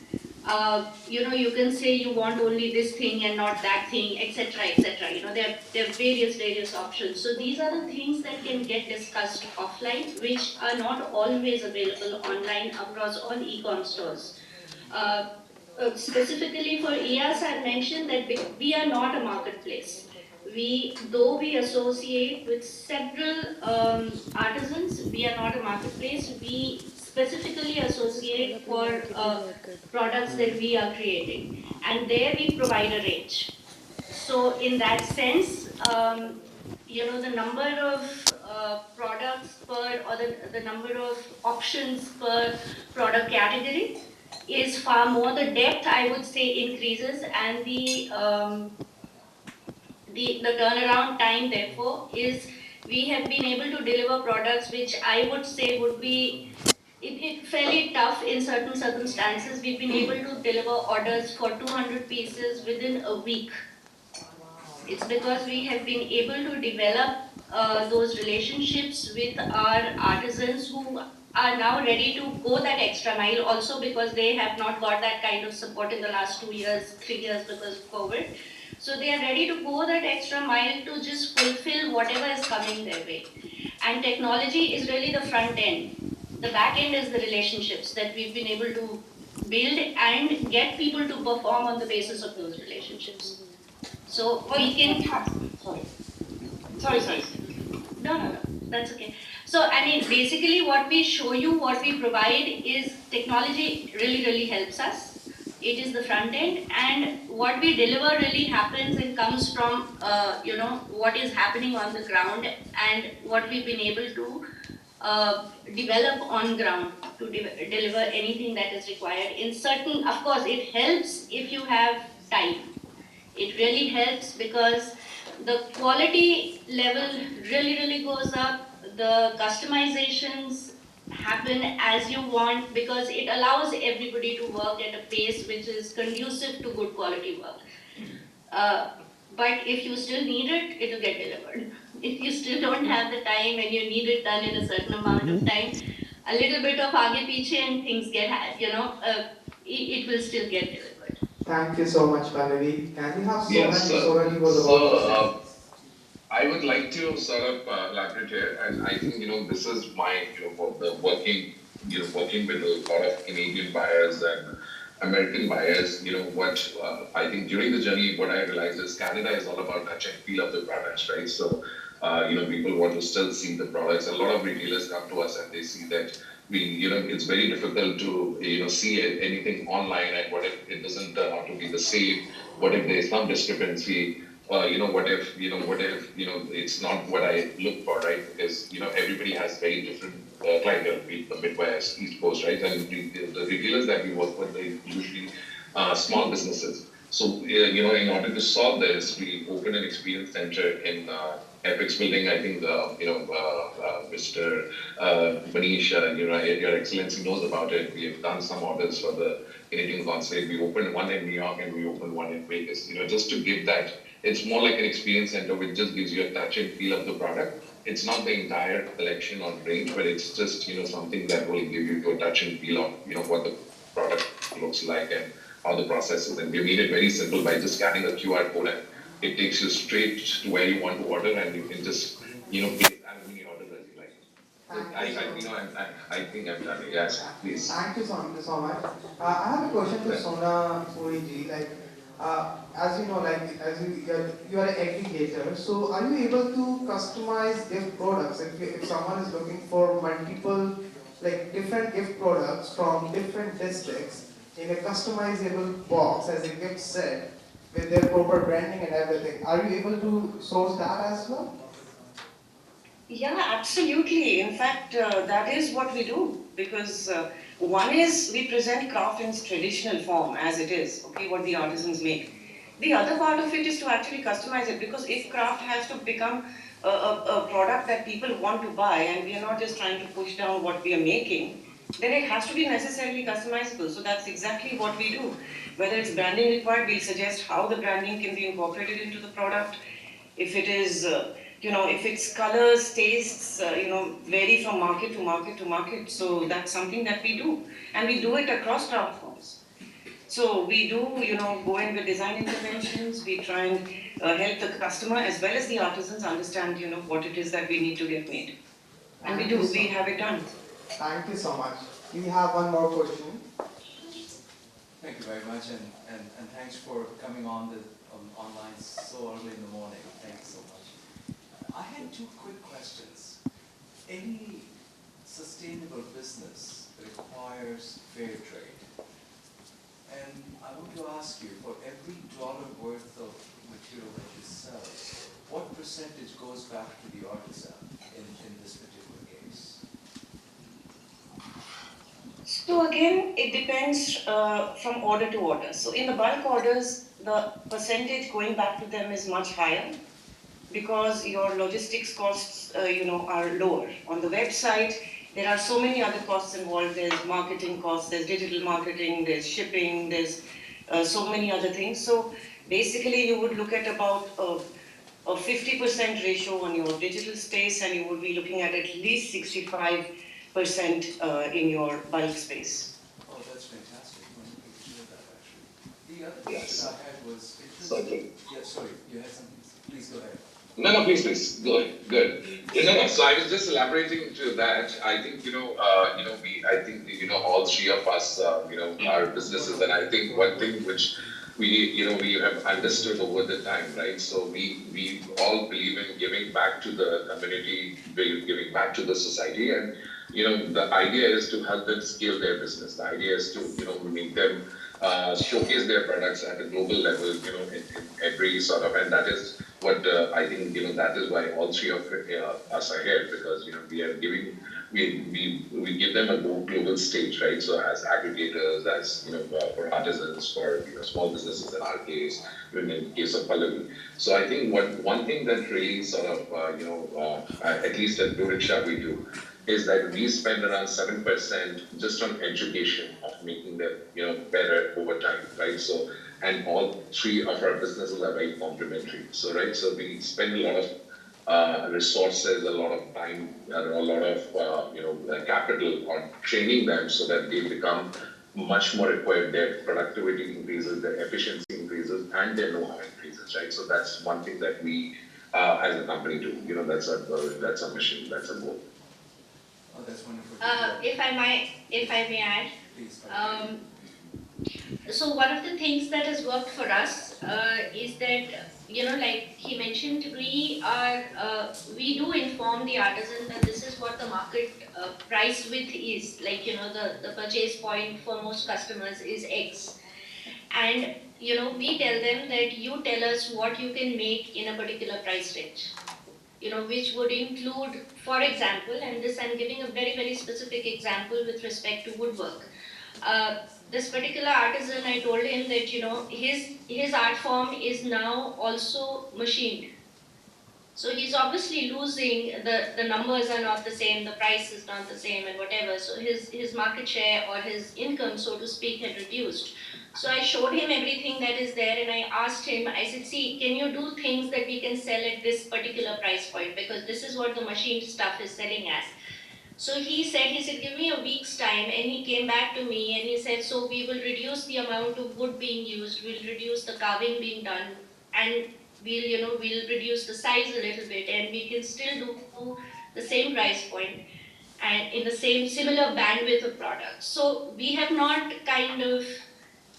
You can say you want only this thing and not that thing, etc., etc. There are various options. So these are the things that can get discussed offline, which are not always available online across all e-com stores. Uh, Specifically for EAS, I mentioned that we are not a marketplace. Though we associate with several artisans, we are not a marketplace. We specifically associate for products that we are creating, and there we provide a range. So in that sense, the number of products per, or the number of options per product category is far more. The depth, I would say, increases, and the turnaround time, therefore, is we have been able to deliver products which I would say would be fairly tough in certain circumstances. We've been able to deliver orders for 200 pieces within a week. It's because we have been able to develop those relationships with our artisans who are now ready to go that extra mile, also because they have not got that kind of support in the last 2 years, 3 years because of COVID. So they are ready to go that extra mile to just fulfill whatever is coming their way. And technology is really the front end. The back end is the relationships that we've been able to build and get people to perform on the basis of those relationships. So we can. Sorry. No, that's okay. So I mean, basically, what we show you, what we provide is technology really helps us. It is the front end, and what we deliver really happens and comes from what is happening on the ground and what we've been able to develop on ground to deliver anything that is required. In certain, of course, it helps if you have time. It really helps because the quality level really goes up. The customizations happen as you want because it allows everybody to work at a pace which is conducive to good quality work. But if you still need it, it will get delivered. If you still don't have the time and you need it done in a certain amount of time, a little bit of aage piche and things get, it will still get delivered. Thank you so much, Pallavi. Can we have Sonali? Yes, Sonali was about to say. I would like to sort of elaborate here, and I think this is my the working with a lot of Canadian buyers and American buyers. What I think during the journey, what I realized is Canada is all about touch and feel of the products, right? So people want to still see the products. A lot of retailers come to us and they see that it's very difficult to see anything online, and what if it doesn't turn out to be the same? What if there's some discrepancy? What if it's not what I look for, right? Because everybody has very different clientele, the Midwest, East Coast, right? And the retailers that we work with, they usually small businesses. So in order to solve this, we opened an experience center in Apex Building. I think Mr. Manish, Your Excellency knows about it. We have done some orders for the Canadian consulate. We opened one in New York and we opened one in Vegas. Just to give that. It's more like an experience center which just gives you a touch and feel of the product. It's not the entire collection or range, but it's just something that will give you a touch and feel of what the product looks like and how the process is. And we made it very simple by just scanning a QR code, and it takes you straight to where you want to order, and you can just place as many orders as you like. I think I've done it. Yes, please. Thank you so much. I have a question to Sona Puri ji. As you know, you are an aggregator, so are you able to customize gift products? If someone is looking for multiple, different gift products from different districts in a customizable box as a gift set with their proper branding and everything, are you able to source that as well? Yeah, absolutely. In fact, that is what we do, because one is we present craft in its traditional form as it is, okay, what the artisans make. The other part of it is to actually customize it, because if craft has to become a product that people want to buy, and we are not just trying to push down what we are making, then it has to be necessarily customizable. So that's exactly what we do. Whether it's branding required, we'll suggest how the branding can be incorporated into the product. If it is if its colors, tastes, vary from market to market to market. So that's something that we do. And we do it across craft forms. So we do, go in with design interventions. We try and help the customer as well as the artisans understand, what it is that we need to get made. And we have it done. Thank you so much. We have one more question. Thank you very much, and thanks for coming online so early in the morning. Thanks so much. I had two quick questions. Any sustainable business requires fair trade. And I want to ask you, for every dollar worth of material that you sell, what percentage goes back to the artisan in this particular case? So again, it depends from order to order. So in the bulk orders, the percentage going back to them is much higher because your logistics costs, are lower. On the website, there are so many other costs involved. There's marketing costs, there's digital marketing, there's shipping, there's so many other things. So basically, you would look at about a 50% ratio on your digital space, and you would be looking at least 65% in your bulk space. Oh, that's fantastic. I'm looking to hear that, actually. The other question I had was, yeah, sorry, you had something. Please go ahead. No, please, go ahead. Good. No. So I was just elaborating to that. I think all three of us, are businesses, and I think one thing which we have understood over the time, right? So we all believe in giving back to the community, giving back to the society, and the idea is to help them scale their business. The idea is to make them showcase their products at a global level, in every sort of, and that is what I think, that is why all three of us are here, because we are giving, we give them a global stage, right? So as aggregators, as for artisans, for small businesses in our case, in the case of Pallavi. So I think one thing that really sort of at least at Blue Rickshaw we do is that we spend around 7% just on education of making them better over time, right? So, and all three of our businesses are very complementary. So, right, so we spend a lot of resources, a lot of time, a lot of capital on training them so that they become much more equipped. Their productivity increases, their efficiency increases, and their know-how increases, right? So that's one thing that we, as a company, do. That's our mission, that's our goal. Oh, that's wonderful. If I may add. Please. So one of the things that has worked for us is that, like he mentioned, we do inform the artisan that this is what the market price width is. Like, the purchase point for most customers is X. And, we tell them that you tell us what you can make in a particular price range. Which would include, for example, and this I'm giving a very, very specific example with respect to woodwork. This particular artisan, I told him that, his art form is now also machined. So he's obviously losing, the numbers are not the same, the price is not the same and whatever. So his market share or his income, so to speak, had reduced. So I showed him everything that is there, and I asked him, I said, see, can you do things that we can sell at this particular price point? Because this is what the machined stuff is selling as. So he said, give me a week's time, and he came back to me and he said, so we will reduce the amount of wood being used, we'll reduce the carving being done, and we'll reduce the size a little bit, and we can still do the same price point and in the same similar bandwidth of products. So we have not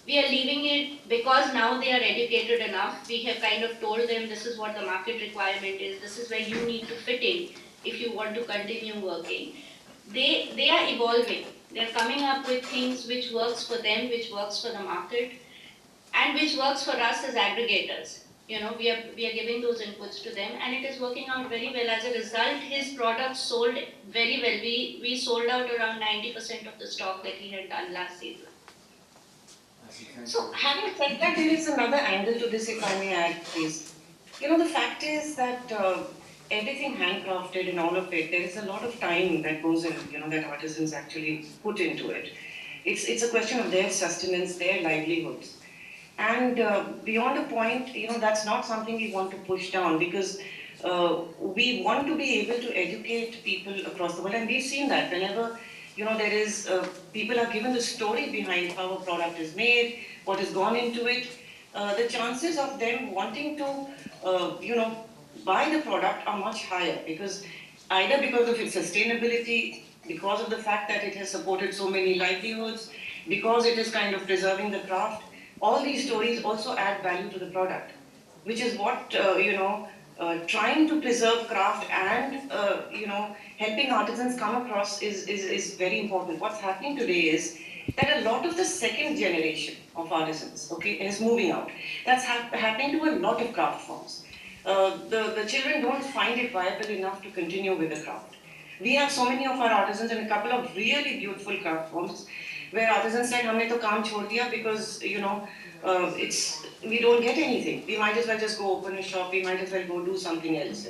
we are leaving it because now they are educated enough. We have kind of told them this is what the market requirement is, this is where you need to fit in if you want to continue working. They are evolving. They are coming up with things which works for them, which works for the market, and which works for us as aggregators. We are giving those inputs to them, and it is working out very well. As a result, his products sold very well. We sold out around 90% of the stock that he had done last season. So having said that, there is another angle to this, if I may add, please. The fact is that everything handcrafted and all of it, there is a lot of time that goes in, that artisans actually put into it. It's a question of their sustenance, their livelihoods. And beyond a point, that's not something we want to push down, because we want to be able to educate people across the world. And we've seen that whenever there is, people are given the story behind how a product is made, what has gone into it. The chances of them wanting to, buy the product are much higher, because either because of its sustainability, because of the fact that it has supported so many livelihoods, because it is kind of preserving the craft. All these stories also add value to the product, which is what, trying to preserve craft and, helping artisans come across is very important. What's happening today is that a lot of the second generation of artisans, okay, is moving out. That's happening to a lot of craft forms. The children don't find it viable enough to continue with the craft. We have so many of our artisans and a couple of really beautiful craft forms where artisans said, "Humne to kaam chhod diya because we don't get anything. We might as well just go open a shop. We might as well go do something else."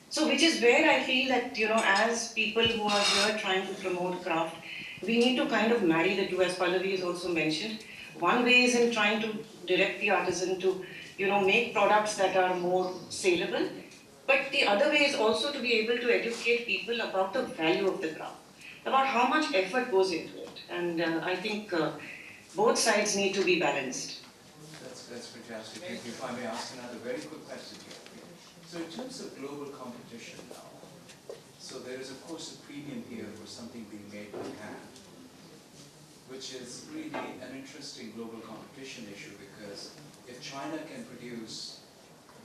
So, which is where I feel that as people who are here trying to promote craft, we need to kind of marry the two, as Pallavi has also mentioned. One way is in trying to direct the artisan to make products that are more saleable. But the other way is also to be able to educate people about the value of the craft, about how much effort goes into it. And I think both sides need to be balanced. That's fantastic. Thank you. If I may ask another very quick question here. So in terms of global competition now, so there is of course a premium here for something being made by hand, which is really an interesting global competition issue, because if China can produce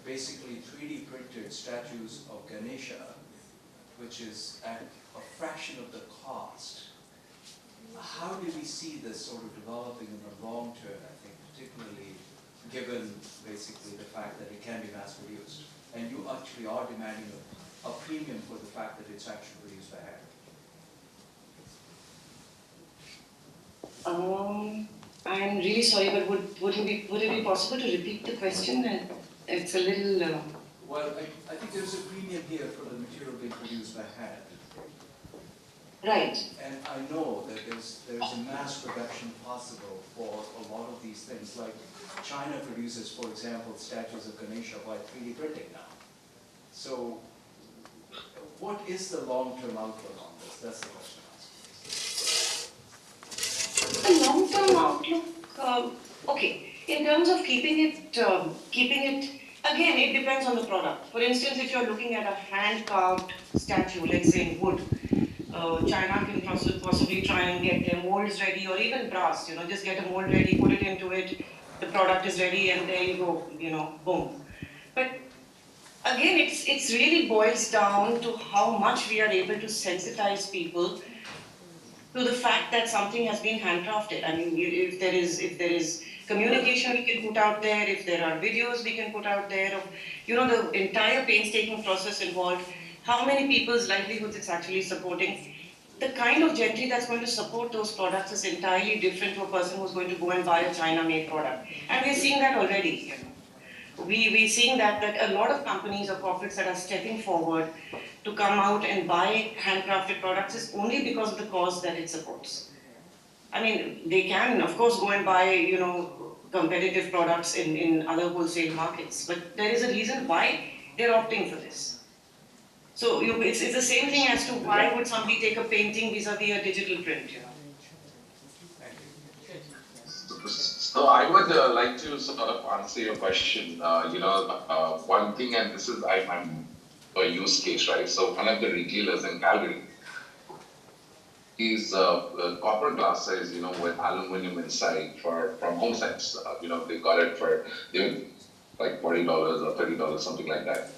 basically 3D printed statues of Ganesha, which is at a fraction of the cost, how do we see this sort of developing in the long term, I think, particularly given basically the fact that it can be mass produced? And you actually are demanding a premium for the fact that it's actually produced by hand. I'm really sorry, but would it be possible to repeat the question? It's a little... Well, I think there's a premium here for the material being produced by hand. Right. And I know that there's a mass production possible for a lot of these things. Like China produces, for example, statues of Ganesha by 3D printing now. So what is the long-term outlook on this? That's the question. The long-term outlook, okay. In terms of keeping it, again, it depends on the product. For instance, if you're looking at a hand-carved statue, let's say in wood, China can possibly try and get their molds ready, or even brass, just get a mold ready, put it into it, the product is ready, and there you go, boom. But again, it's really boils down to how much we are able to sensitize people to the fact that something has been handcrafted. I mean, if there is communication we can put out there, if there are videos we can put out there of, the entire painstaking process involved, how many people's livelihoods it's actually supporting. The kind of gentry that's going to support those products is entirely different to a person who's going to go and buy a China-made product. And we're seeing that already. We're seeing that a lot of companies or corporates that are stepping forward to come out and buy handcrafted products is only because of the cause that it supports. I mean, they can, of course, go and buy, competitive products in other wholesale markets, but there is a reason why they're opting for this. So it's the same thing as to why would somebody take a painting vis-a-vis a digital print, So I would like to sort of answer your question. One thing, and this is I'm a use case, right? So one of the retailers in Calgary is copper glasses, with aluminum inside from home sense. They got it for like $40 or $30, something like that.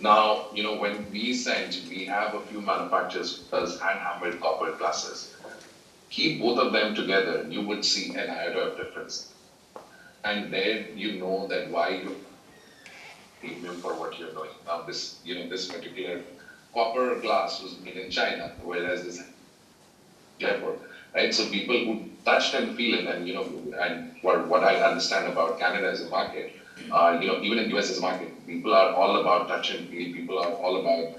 Now, when we have a few manufacturers who does hand-hammered copper glasses. Keep both of them together, you would see an iota of difference. And then you know that why you premium for what you're doing. Now this particular copper glass was made in China, whereas this Jaipur, right? So people who touched and feel it, and and what I understand about Canada as a market, even in US as a market, people are all about touch and feel. People are all about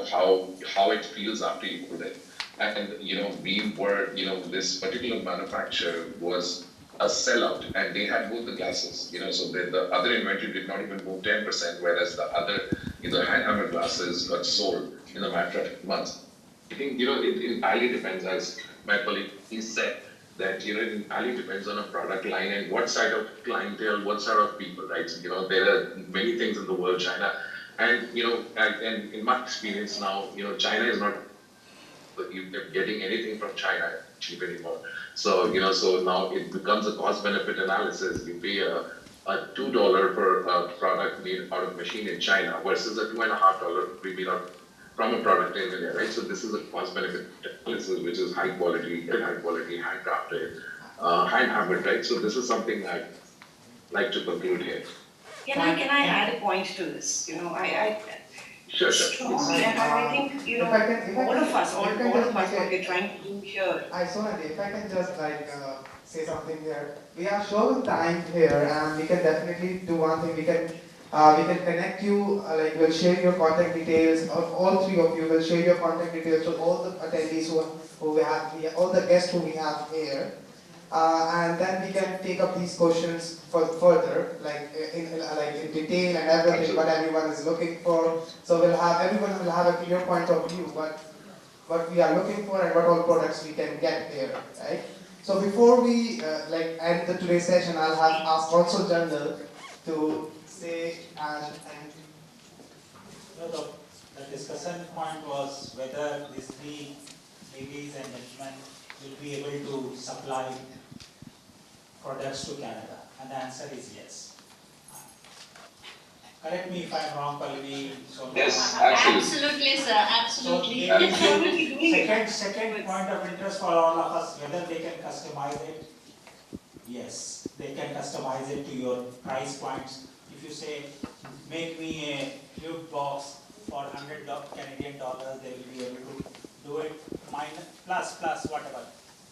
how it feels after you put it. And we were this particular manufacturer was a sellout, and they had both the glasses. So the other inventory did not even move 10%, whereas the other hand hammer glasses got sold in a matter of months. I think, it entirely depends, as my colleague he said, that, it entirely depends on a product line and what side of clientele, what side of people, right? So, there are many things in the world, China. And, and in my experience now, China is not getting anything from China cheap anymore. So, so now it becomes a cost benefit analysis. You pay a $2 per product made out of machine in China versus a $2.50 we made out from a product in India, right? So this is a cost benefit analysis, which is high quality, handcrafted, hand hammered, right? So this is something I'd like to conclude here. Can I add a point to this? Sure. Strongly, and I think, all of us, what we're trying to do here. Sonali, if I can just say something here. We are short of time here, and we can definitely do one thing. We can connect you. We'll share your contact details. All three of you will share your contact details to all the attendees who we have here, all the guests who we have here. And then we can take up these questions further, in detail and everything, what everyone is looking for. So everyone will have a clear point of view, what we are looking for and what all products we can get here, right? So before we end today's session, I'll have asked Consul General to say The discussion point was whether these three ladies and gentlemen will be able to supply products to Canada, and the answer is yes. Correct me if I'm wrong, Pallavi. Yes, absolutely. Absolutely, sir. Absolutely. So second point of interest for all of us, whether they can customize it. Yes, they can customize it to your price points. If you say, make me a flute box for $100 Canadian dollars, they will be able to do it plus whatever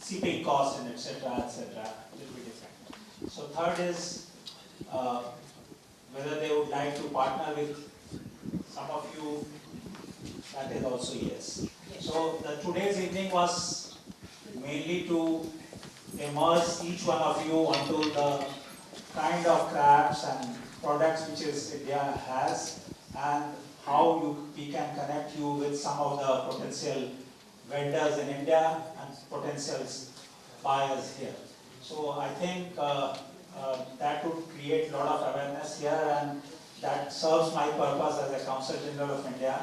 shipping costs and etc. It will be different. So third is whether they would like to partner with some of you. That is also yes. So today's evening was mainly to immerse each one of you onto the kind of crafts and products which India has, and how we can connect you with some of the potential vendors in India and potential buyers here. So I think that would create a lot of awareness here, and that serves my purpose as a Consul General of India.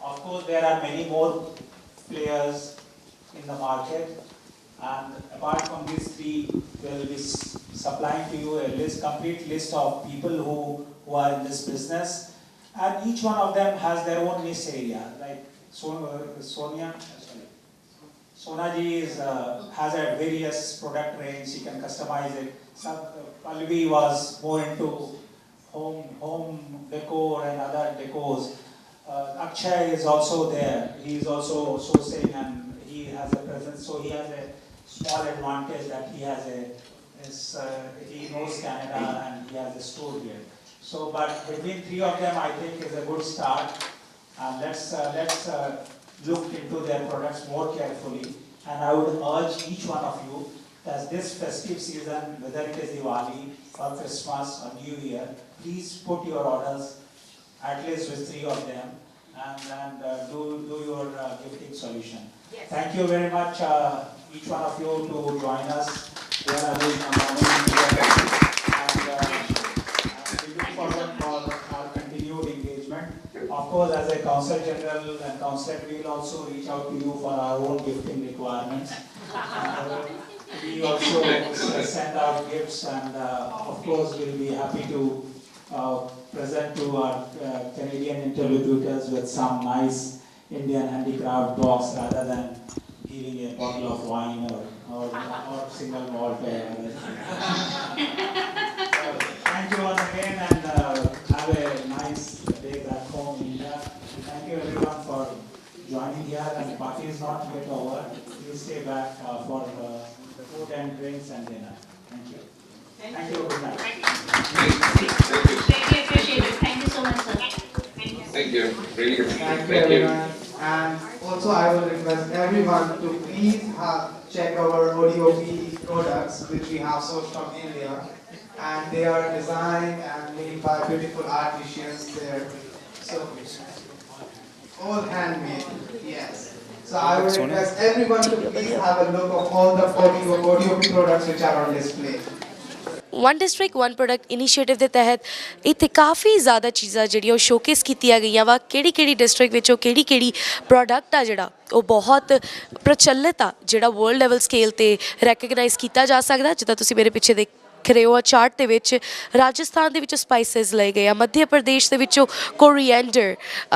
Of course, there are many more players in the market, and apart from these three, we will be supplying to you a complete list of people who are in this business, and each one of them has their own niche area. Like Sonaji has a various product range, she can customize it. Pallavi was more into home decor and other decors. Akshay is also there, he is also sourcing and he has a presence, so he has a small advantage that he knows Canada and he has a store here. So, but between three of them, I think is a good start. Let's look into their products more carefully. And I would urge each one of you that this festive season, whether it is Diwali or Christmas or New Year, please put your orders at least with three of them and do your gifting solution. Yes. Thank you very much, each one of you, to join us. We are and we look forward for our continued engagement. Of course, as a Consul General and Consulate, we will also reach out to you for our own gifting requirements. We also send out gifts, and of course, we'll be happy to present to our Canadian interlocutors with some nice Indian handicraft box rather than giving a bottle of wine or single malt. Thank you once again, and have a nice day back home in India. Thank you everyone for joining here, and the party is not yet over. Please stay back for food and drinks and dinner. Thank you. Thank you. Good night. Greatly appreciate it. Thank you so much, sir. Thank you. Really good. Thank you, everyone. And also, I will request everyone to please check our ODOP products, which we have sourced from India. And they are designed and made by beautiful artisans there. So, all handmade, yes. So I would request everyone to please have a look of all the ODOP products which are on display. One district one product initiative के तहत इतने काफ़ी ज़्यादा चीज़ां ਜਿਹੜੀਆਂ showcase कीतियां गई वा ਕਿਹੜੀ डिस्ट्रिक्ट विचों ਕਿਹੜੀ प्रोडक्ट आ ਜਿਹੜਾ ਉਹ बहुत प्रचलित आ ਜਿਹੜਾ वर्ल्ड ਲੈਵਲ स्केल ਤੇ ਰੈਕਗਨਾਈਜ਼ ਕੀਤਾ ਜਾ ਸਕਦਾ ਜਿੱਦਾਂ ਤੁਸੀਂ ਮੇਰੇ ਪਿੱਛੇ ਦੇਖ ਰਹੇ ਹੋ ਚਾਰਟ ਦੇ ਵਿੱਚ ਰਾਜਸਥਾਨ ਦੇ ਵਿੱਚੋਂ ਸਪਾਈਸਿਸ ਲਏ ਗਏ ਆ ਮੱਧ ਪ੍ਰਦੇਸ਼ ਦੇ ਵਿੱਚੋਂ ਕੋਰੀਐਂਡਰ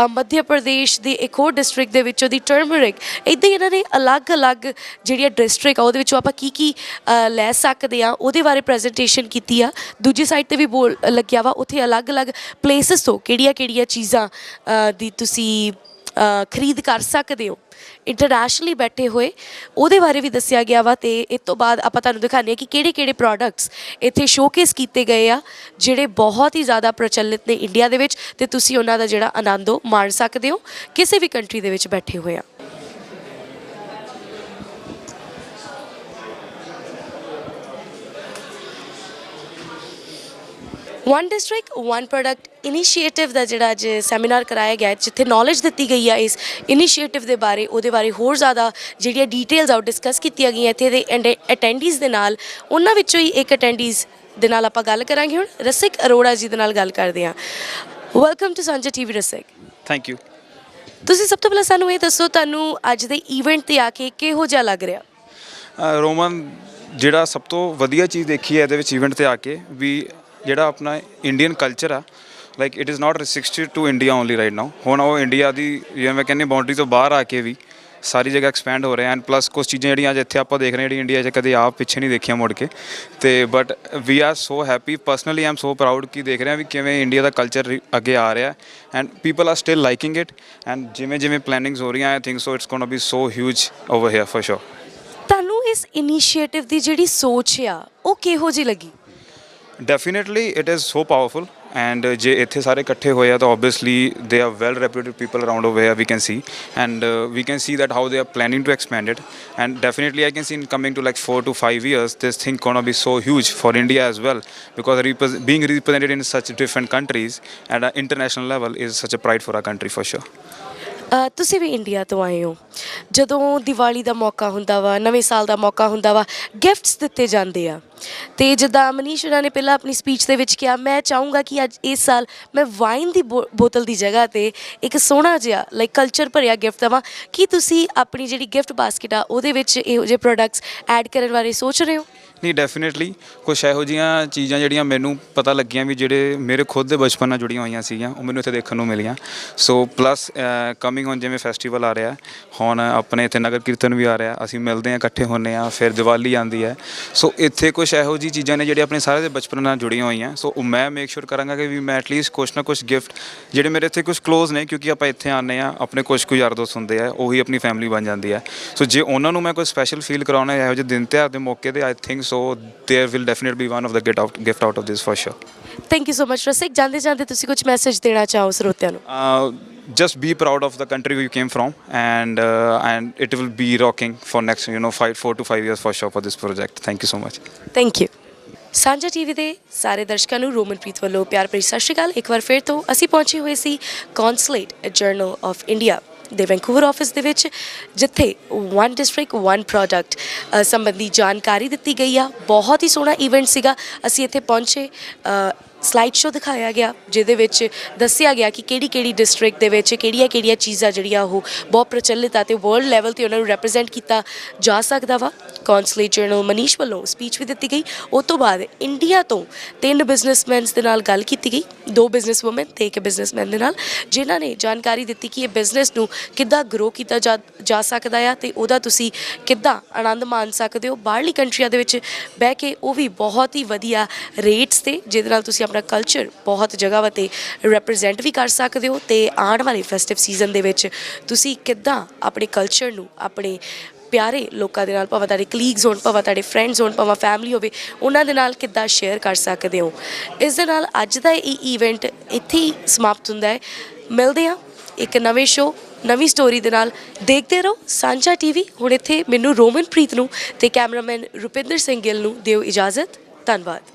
ਮੱਧ ਪ੍ਰਦੇਸ਼ ਦੀ ਇੱਕ ਹੋਰ ਡਿਸਟ੍ਰਿਕਟ ਦੇ ਵਿੱਚੋਂ ਦੀ ਟਰਮਰਿਕ ਇੱਦਾਂ ਇਹਨਾਂ ਨੇ ਅਲੱਗ-ਅਲੱਗ ਜਿਹੜੀਆਂ ਡਿਸਟ੍ਰਿਕਟ ਆ ਉਹਦੇ ਵਿੱਚੋਂ ਆਪਾਂ ਕੀ ਲੈ ਸਕਦੇ ਆ ਉਹਦੇ ਬਾਰੇ ਪ੍ਰੈਜੈਂਟੇਸ਼ਨ ਕੀਤੀ ਆ ਦੂਜੀ ਸਾਈਡ ਤੇ ਵੀ ਬੋਲ ਲੱਗਿਆ ਵਾ ਉੱਥੇ ਅਲੱਗ-ਅਲੱਗ ਪਲੇਸਿਸ ਤੋਂ ਕਿਹੜੀਆਂ ਚੀਜ਼ਾਂ ਦੀ ਤੁਸੀਂ ਖਰੀਦ ਕਰ ਸਕਦੇ ਹੋ ਇੰਟਰਨੈਸ਼ਨਲੀ ਬੈਠੇ ਹੋਏ ਉਹਦੇ ਬਾਰੇ ਵੀ ਦੱਸਿਆ ਗਿਆ ਵਾ ਤੇ ਇਸ ਤੋਂ ਬਾਅਦ ਆਪਾਂ ਤੁਹਾਨੂੰ ਦਿਖਾਉਂਦੇ ਹਾਂ ਕਿ ਕਿਹੜੇ ਪ੍ਰੋਡਕਟਸ ਇੱਥੇ ਸ਼ੋਕੇਸ ਕੀਤੇ ਗਏ ਆ ਜਿਹੜੇ ਬਹੁਤ ਹੀ ਜ਼ਿਆਦਾ ਪ੍ਰਚਲਿਤ ਨੇ ਇੰਡੀਆ ਦੇ ਵਿੱਚ ਤੇ ਤੁਸੀਂ ਉਹਨਾਂ ਦਾ ਜਿਹੜਾ ਆਨੰਦ ਮਾਣ ਸਕਦੇ ਹੋ ਕਿਸੇ ਵੀ ਕੰਟਰੀ ਦੇ ਵਿੱਚ ਬੈਠੇ ਹੋਏ ਆ one district one product initiative का जोड़ा अज सैमीनार कराया गया जिथे नॉलेज दी गई है इस इनिशिएटिव के बारे वो बारे होर ज़्यादा जी डिटेल्स आउट डिस्कस की गई इतने अटेंडीज़ के नाल उन्हां विचों ही एक अटेंडीज़ दे नाल आपां गल करांगे हुण रसिक अरोड़ा जी दे नाल गल करदे हां welcome to Sanjha TV Rasik thank you तुसीं सब तो पहलां सानूं ये दसो तुहानूं अज दे इवेंट ते आके किहो जिहा लग रिहा रोमन जिहड़ा सब तो वधिया चीज़ देखी है इहदे विच इवेंट ते आके भी ਜਿਹੜਾ ਆਪਣਾ ਇੰਡੀਅਨ ਕਲਚਰ ਆ like it is not restricted to India only right now ਹੁਣ ਉਹ ਇੰਡੀਆ ਦੀ ਜਿਵੇਂ ਕਹਿੰਦੇ ਬਾਉਂਡਰੀ ਤੋਂ ਬਾਹਰ ਆ ਕੇ ਵੀ ਸਾਰੀ ਜਗ੍ਹਾ ਐਕਸਪੈਂਡ ਹੋ ਰਿਹਾ ਐਂਡ ਪਲੱਸ ਕੁਝ ਚੀਜ਼ਾਂ ਜਿਹੜੀਆਂ ਅੱਜ ਇੱਥੇ ਆਪਾਂ ਦੇਖ ਰਹੇ ਜਿਹੜੀ ਇੰਡੀਆ 'ਚ ਕਦੇ ਆਪ ਪਿੱਛੇ ਨਹੀਂ ਦੇਖੀਆਂ ਮੁੜ ਕੇ ਤੇ but we are so happy personally I am so proud ਕਿ ਦੇਖ ਰਹੇ ਹਾਂ ਵੀ ਕਿਵੇਂ ਇੰਡੀਆ ਦਾ ਕਲਚਰ ਅੱਗੇ ਆ ਰਿਹਾ and people are still liking it and ਜਿਵੇਂ ਪਲੈਨਿੰਗਸ ਹੋ ਰਹੀਆਂ I think so it's ਗੋਣਾ B so huge over here for sure ਤੁਹਾਨੂੰ ਇਸ ਇਨੀਸ਼ੀਏਟਿਵ ਦੀ ਜਿਹੜੀ ਸੋਚ ਆ ਉਹ ਕਿਹੋ ਜਿਹੀ ਲੱਗੀ Definitely it is so powerful and ਜੇ ਇੱਥੇ ਸਾਰੇ ਇਕੱਠੇ ਹੋਏ ਆ ਤਾਂ obviously they are well reputed people around over here we can see and we can see that how they are planning to expand it and definitely I can see in coming to like 4 to 5 years this thing gonna be so huge for India as well because being represented in such different countries at an international level is such a pride for our country for sure ਤੁਸੀਂ ਵੀ India ਤੋਂ ਆਏ ਹੋ ਜਦੋਂ ਦੀਵਾਲੀ ਦਾ ਮੌਕਾ ਹੁੰਦਾ ਵਾ ਨਵੇਂ ਸਾਲ ਦਾ ਮੌਕਾ ਹੁੰਦਾ ਵਾ ਗਿਫਟਸ ਦਿੱਤੇ ਜਾਂਦੇ ਆ ਤੇ ਜਿੱਦਾਂ ਮਨੀਸ਼ ਉਹਨਾਂ ਨੇ ਪਹਿਲਾਂ ਆਪਣੀ ਸਪੀਚ ਦੇ ਵਿੱਚ ਕਿਹਾ ਮੈਂ ਚਾਹੂੰਗਾ ਕਿ ਅੱਜ ਇਸ ਸਾਲ ਮੈਂ ਵਾਈਨ ਦੀ ਬੋਤਲ ਦੀ ਜਗ੍ਹਾ ਤੇ ਇੱਕ ਸੋਹਣਾ ਜਿਹਾ ਲਾਈਕ ਕਲਚਰ ਭਰਿਆ ਗਿਫਟ ਦੇਵਾਂ ਕੀ ਤੁਸੀਂ ਆਪਣੀ ਜਿਹੜੀ ਗਿਫਟ ਬਾਸਕਟ ਆ ਉਹਦੇ ਵਿੱਚ ਇਹੋ ਜਿਹੇ ਪ੍ਰੋਡਕਟਸ ਐਡ ਕਰਨ ਬਾਰੇ ਸੋਚ ਰਹੇ ਹੋ ਨਹੀਂ ਡੈਫੀਨੇਟਲੀ ਕੁਛ ਇਹੋ ਜਿਹੀਆਂ ਚੀਜ਼ਾਂ ਜਿਹੜੀਆਂ ਮੈਨੂੰ ਪਤਾ ਲੱਗੀਆਂ ਵੀ ਜਿਹੜੇ ਮੇਰੇ ਖੁਦ ਦੇ ਬਚਪਨ ਨਾਲ ਜੁੜੀਆਂ ਹੋਈਆਂ ਸੀਗੀਆਂ ਉਹ ਮੈਨੂੰ ਇੱਥੇ ਦੇਖਣ ਨੂੰ ਮਿਲੀਆਂ ਸੋ ਪਲੱਸ ਕਮਿੰਗ ਹੁਣ ਜਿਵੇਂ ਫੈਸਟੀਵਲ ਆ ਰਿਹਾ ਹੁਣ ਆਪਣੇ ਇੱਥੇ ਨਗਰ ਕੀਰਤਨ ਵੀ ਆ ਰਿਹਾ ਅਸੀਂ ਮਿਲਦੇ ਹਾਂ ਇਕੱਠੇ ਹੁੰਦੇ ਹਾਂ ਫਿਰ ਦੀਵਾਲੀ ਆਉਂਦੀ ਹੈ ਸੋ ਇੱਥੇ ਕੁਛ ਇਹੋ ਜਿਹੀ ਚੀਜ਼ਾਂ ਨੇ ਜਿਹੜੇ ਆਪਣੇ ਸਾਰੇ ਦੇ ਬਚਪਨ ਨਾਲ ਜੁੜੀਆਂ ਹੋਈਆਂ ਸੋ ਮੈਂ ਮੇਕ ਸ਼ੋਰ ਕਰਾਂਗਾ ਕਿ ਵੀ ਮੈਂ ਐਟਲੀਸਟ ਕੁਛ ਨਾ ਕੁਛ ਗਿਫਟ ਜਿਹੜੇ ਮੇਰੇ ਇੱਥੇ ਕੁਛ ਕਲੋਜ਼ ਨੇ ਕਿਉਂਕਿ ਆਪਾਂ ਇੱਥੇ ਆਉਂਦੇ ਹਾਂ ਆਪਣੇ ਕੁਛ ਕੁ ਯਾਰ ਦੋਸਤ ਹੁੰਦੇ ਆ ਉਹੀ ਆਪਣੀ ਫੈਮਿਲੀ ਬਣ ਜਾਂਦੀ ਹੈ ਸੋ ਜੇ ਉਹਨਾਂ ਨੂੰ ਮੈਂ ਕੋਈ ਸਪੈਸ਼ਲ ਫੀਲ ਕਰਾਉਣਾ ਇਹੋ ਜਿਹੇ ਦਿਨ ਤਿਉਹਾਰ ਦੇ ਮੌਕੇ 'ਤੇ I think so there will definitely be one of the gift out of this for sure. Thank you so much Rasik ਜਾਂਦੇ ਤੁਸੀਂ ਕੁਝ ਮੈਸੇਜ ਦੇਣਾ ਚਾਹੋ ਸਰੋਤਿਆਂ ਨੂੰ just be proud of the country you came from and it will be rocking for next 4 to 5 years for sure for this project. Thank you so much. Thank you. ਸਾਂਝਾ TV ਦੇ ਸਾਰੇ ਦਰਸ਼ਕਾਂ ਨੂੰ ਰੋਮਨਪ੍ਰੀਤ ਵੱਲੋਂ ਪਿਆਰ ਭਰੀ ਸਤਿ ਸ਼੍ਰੀ ਅਕਾਲ ਇੱਕ ਵਾਰ ਫਿਰ ਤੋਂ ਅਸੀਂ ਪਹੁੰਚੇ ਹੋਏ ਸੀ ਕੌਂਸਲੇਟ ਜਰਨਲ ਆਫ ਇੰਡੀਆ ਦੇ ਵੈਂਕੂਵਰ ਆਫਿਸ ਦੇ ਵਿੱਚ ਜਿੱਥੇ ਵਨ ਡਿਸਟ੍ਰਿਕਟ ਵਨ ਪ੍ਰੋਡਕਟ ਸੰਬੰਧੀ ਜਾਣਕਾਰੀ ਦਿੱਤੀ ਗਈ ਆ ਬਹੁਤ ਹੀ ਸੋਹਣਾ ਇਵੈਂਟ ਸੀਗਾ ਅਸੀਂ ਇੱਥੇ ਪਹੁੰਚੇ ਸਲਾਈਡ ਸ਼ੋ ਦਿਖਾਇਆ ਗਿਆ ਜਿਹਦੇ ਵਿੱਚ ਦੱਸਿਆ ਗਿਆ ਕਿ ਕਿਹੜੀ ਡਿਸਟ੍ਰਿਕਟ ਦੇ ਵਿੱਚ ਕਿਹੜੀਆਂ ਚੀਜ਼ਾਂ ਜਿਹੜੀਆਂ ਉਹ ਬਹੁਤ ਪ੍ਰਚਲਿਤ ਆ ਤੇ ਵਰਲਡ ਲੈਵਲ 'ਤੇ ਉਹਨਾਂ ਨੂੰ ਰੈਪਰੈਜ਼ੈਂਟ ਕੀਤਾ ਜਾ ਸਕਦਾ ਵਾ ਕੌਂਸਲੇਟ ਜਰਨਲ ਮਨੀਸ਼ ਵੱਲੋਂ ਸਪੀਚ ਵੀ ਦਿੱਤੀ ਗਈ ਉਸ ਤੋਂ ਬਾਅਦ ਇੰਡੀਆ ਤੋਂ 3 ਬਿਜ਼ਨਸਮੈਨਸ ਦੇ ਨਾਲ ਗੱਲ ਕੀਤੀ ਗਈ 2 ਬਿਜ਼ਨਸ ਵੂਮਨ ਤੇ 1 ਬਿਜ਼ਨਸਮੈਨ ਦੇ ਨਾਲ ਜਿਨ੍ਹਾਂ ਨੇ ਜਾਣਕਾਰੀ ਦਿੱਤੀ ਕਿ ਇਹ ਬਿਜ਼ਨਸ ਨੂੰ ਕਿੱਦਾਂ ਗਰੋ ਕੀਤਾ ਜਾ ਸਕਦਾ ਆ ਤੇ ਉਹਦਾ ਤੁਸੀਂ ਕਿੱਦਾਂ ਆਨੰਦ ਮਾਣ ਸਕਦੇ ਹੋ ਬਾਹਰਲੀ ਕੰਟਰੀਆਂ ਦੇ ਵਿੱਚ ਬਹਿ ਕੇ ਉਹ ਵੀ ਬਹੁਤ ਹੀ ਵਧੀਆ ਰੇਟਸ 'ਤੇ ਜਿਹਦੇ ਨਾਲ ਤੁਸੀਂ ਆਪਣਾ ਕਲਚਰ ਬਹੁਤ ਜਗ੍ਹਾ 'ਤੇ ਰੈਪਰੈਜ਼ੈਂਟ ਵੀ ਕਰ ਸਕਦੇ ਹੋ ਤੇ ਆਉਣ ਵਾਲੇ ਫੈਸਟਿਵ ਸੀਜ਼ਨ ਦੇ ਵਿੱਚ ਤੁਸੀਂ ਕਿੱਦਾਂ ਆਪਣੇ ਕਲਚਰ ਨੂੰ ਆਪਣੇ ਪਿਆਰੇ ਲੋਕਾਂ ਦੇ ਨਾਲ ਭਾਵੇਂ ਤੁਹਾਡੇ ਕਲੀਗਸ ਹੋਣ ਭਾਵੇਂ ਤੁਹਾਡੇ ਫਰੈਂਡਸ ਹੋਣ ਭਾਵੇਂ ਫੈਮਿਲੀ ਹੋਵੇ ਉਹਨਾਂ ਦੇ ਨਾਲ ਕਿੱਦਾਂ ਸ਼ੇਅਰ ਕਰ ਸਕਦੇ ਹੋ ਇਸ ਦੇ ਨਾਲ ਅੱਜ ਦਾ ਇਹ ਇਵੈਂਟ ਇੱਥੇ ਹੀ ਸਮਾਪਤ ਹੁੰਦਾ ਹੈ ਮਿਲਦੇ ਹਾਂ ਇੱਕ ਨਵੇਂ ਸ਼ੋਅ ਨਵੀਂ ਸਟੋਰੀ ਦੇ ਨਾਲ ਦੇਖਦੇ ਰਹੋ ਸਾਂਝਾ ਟੀਵੀ ਹੁਣ ਇੱਥੇ ਮੈਨੂੰ ਰੋਮਨਪ੍ਰੀਤ ਨੂੰ ਤੇ ਕੈਮਰਾਮੈਨ ਰੁਪਿੰਦਰ ਸਿੰਘ ਗਿੱਲ ਨੂੰ ਦਿਓ ਇਜਾਜ਼ਤ ਧੰਨਵਾਦ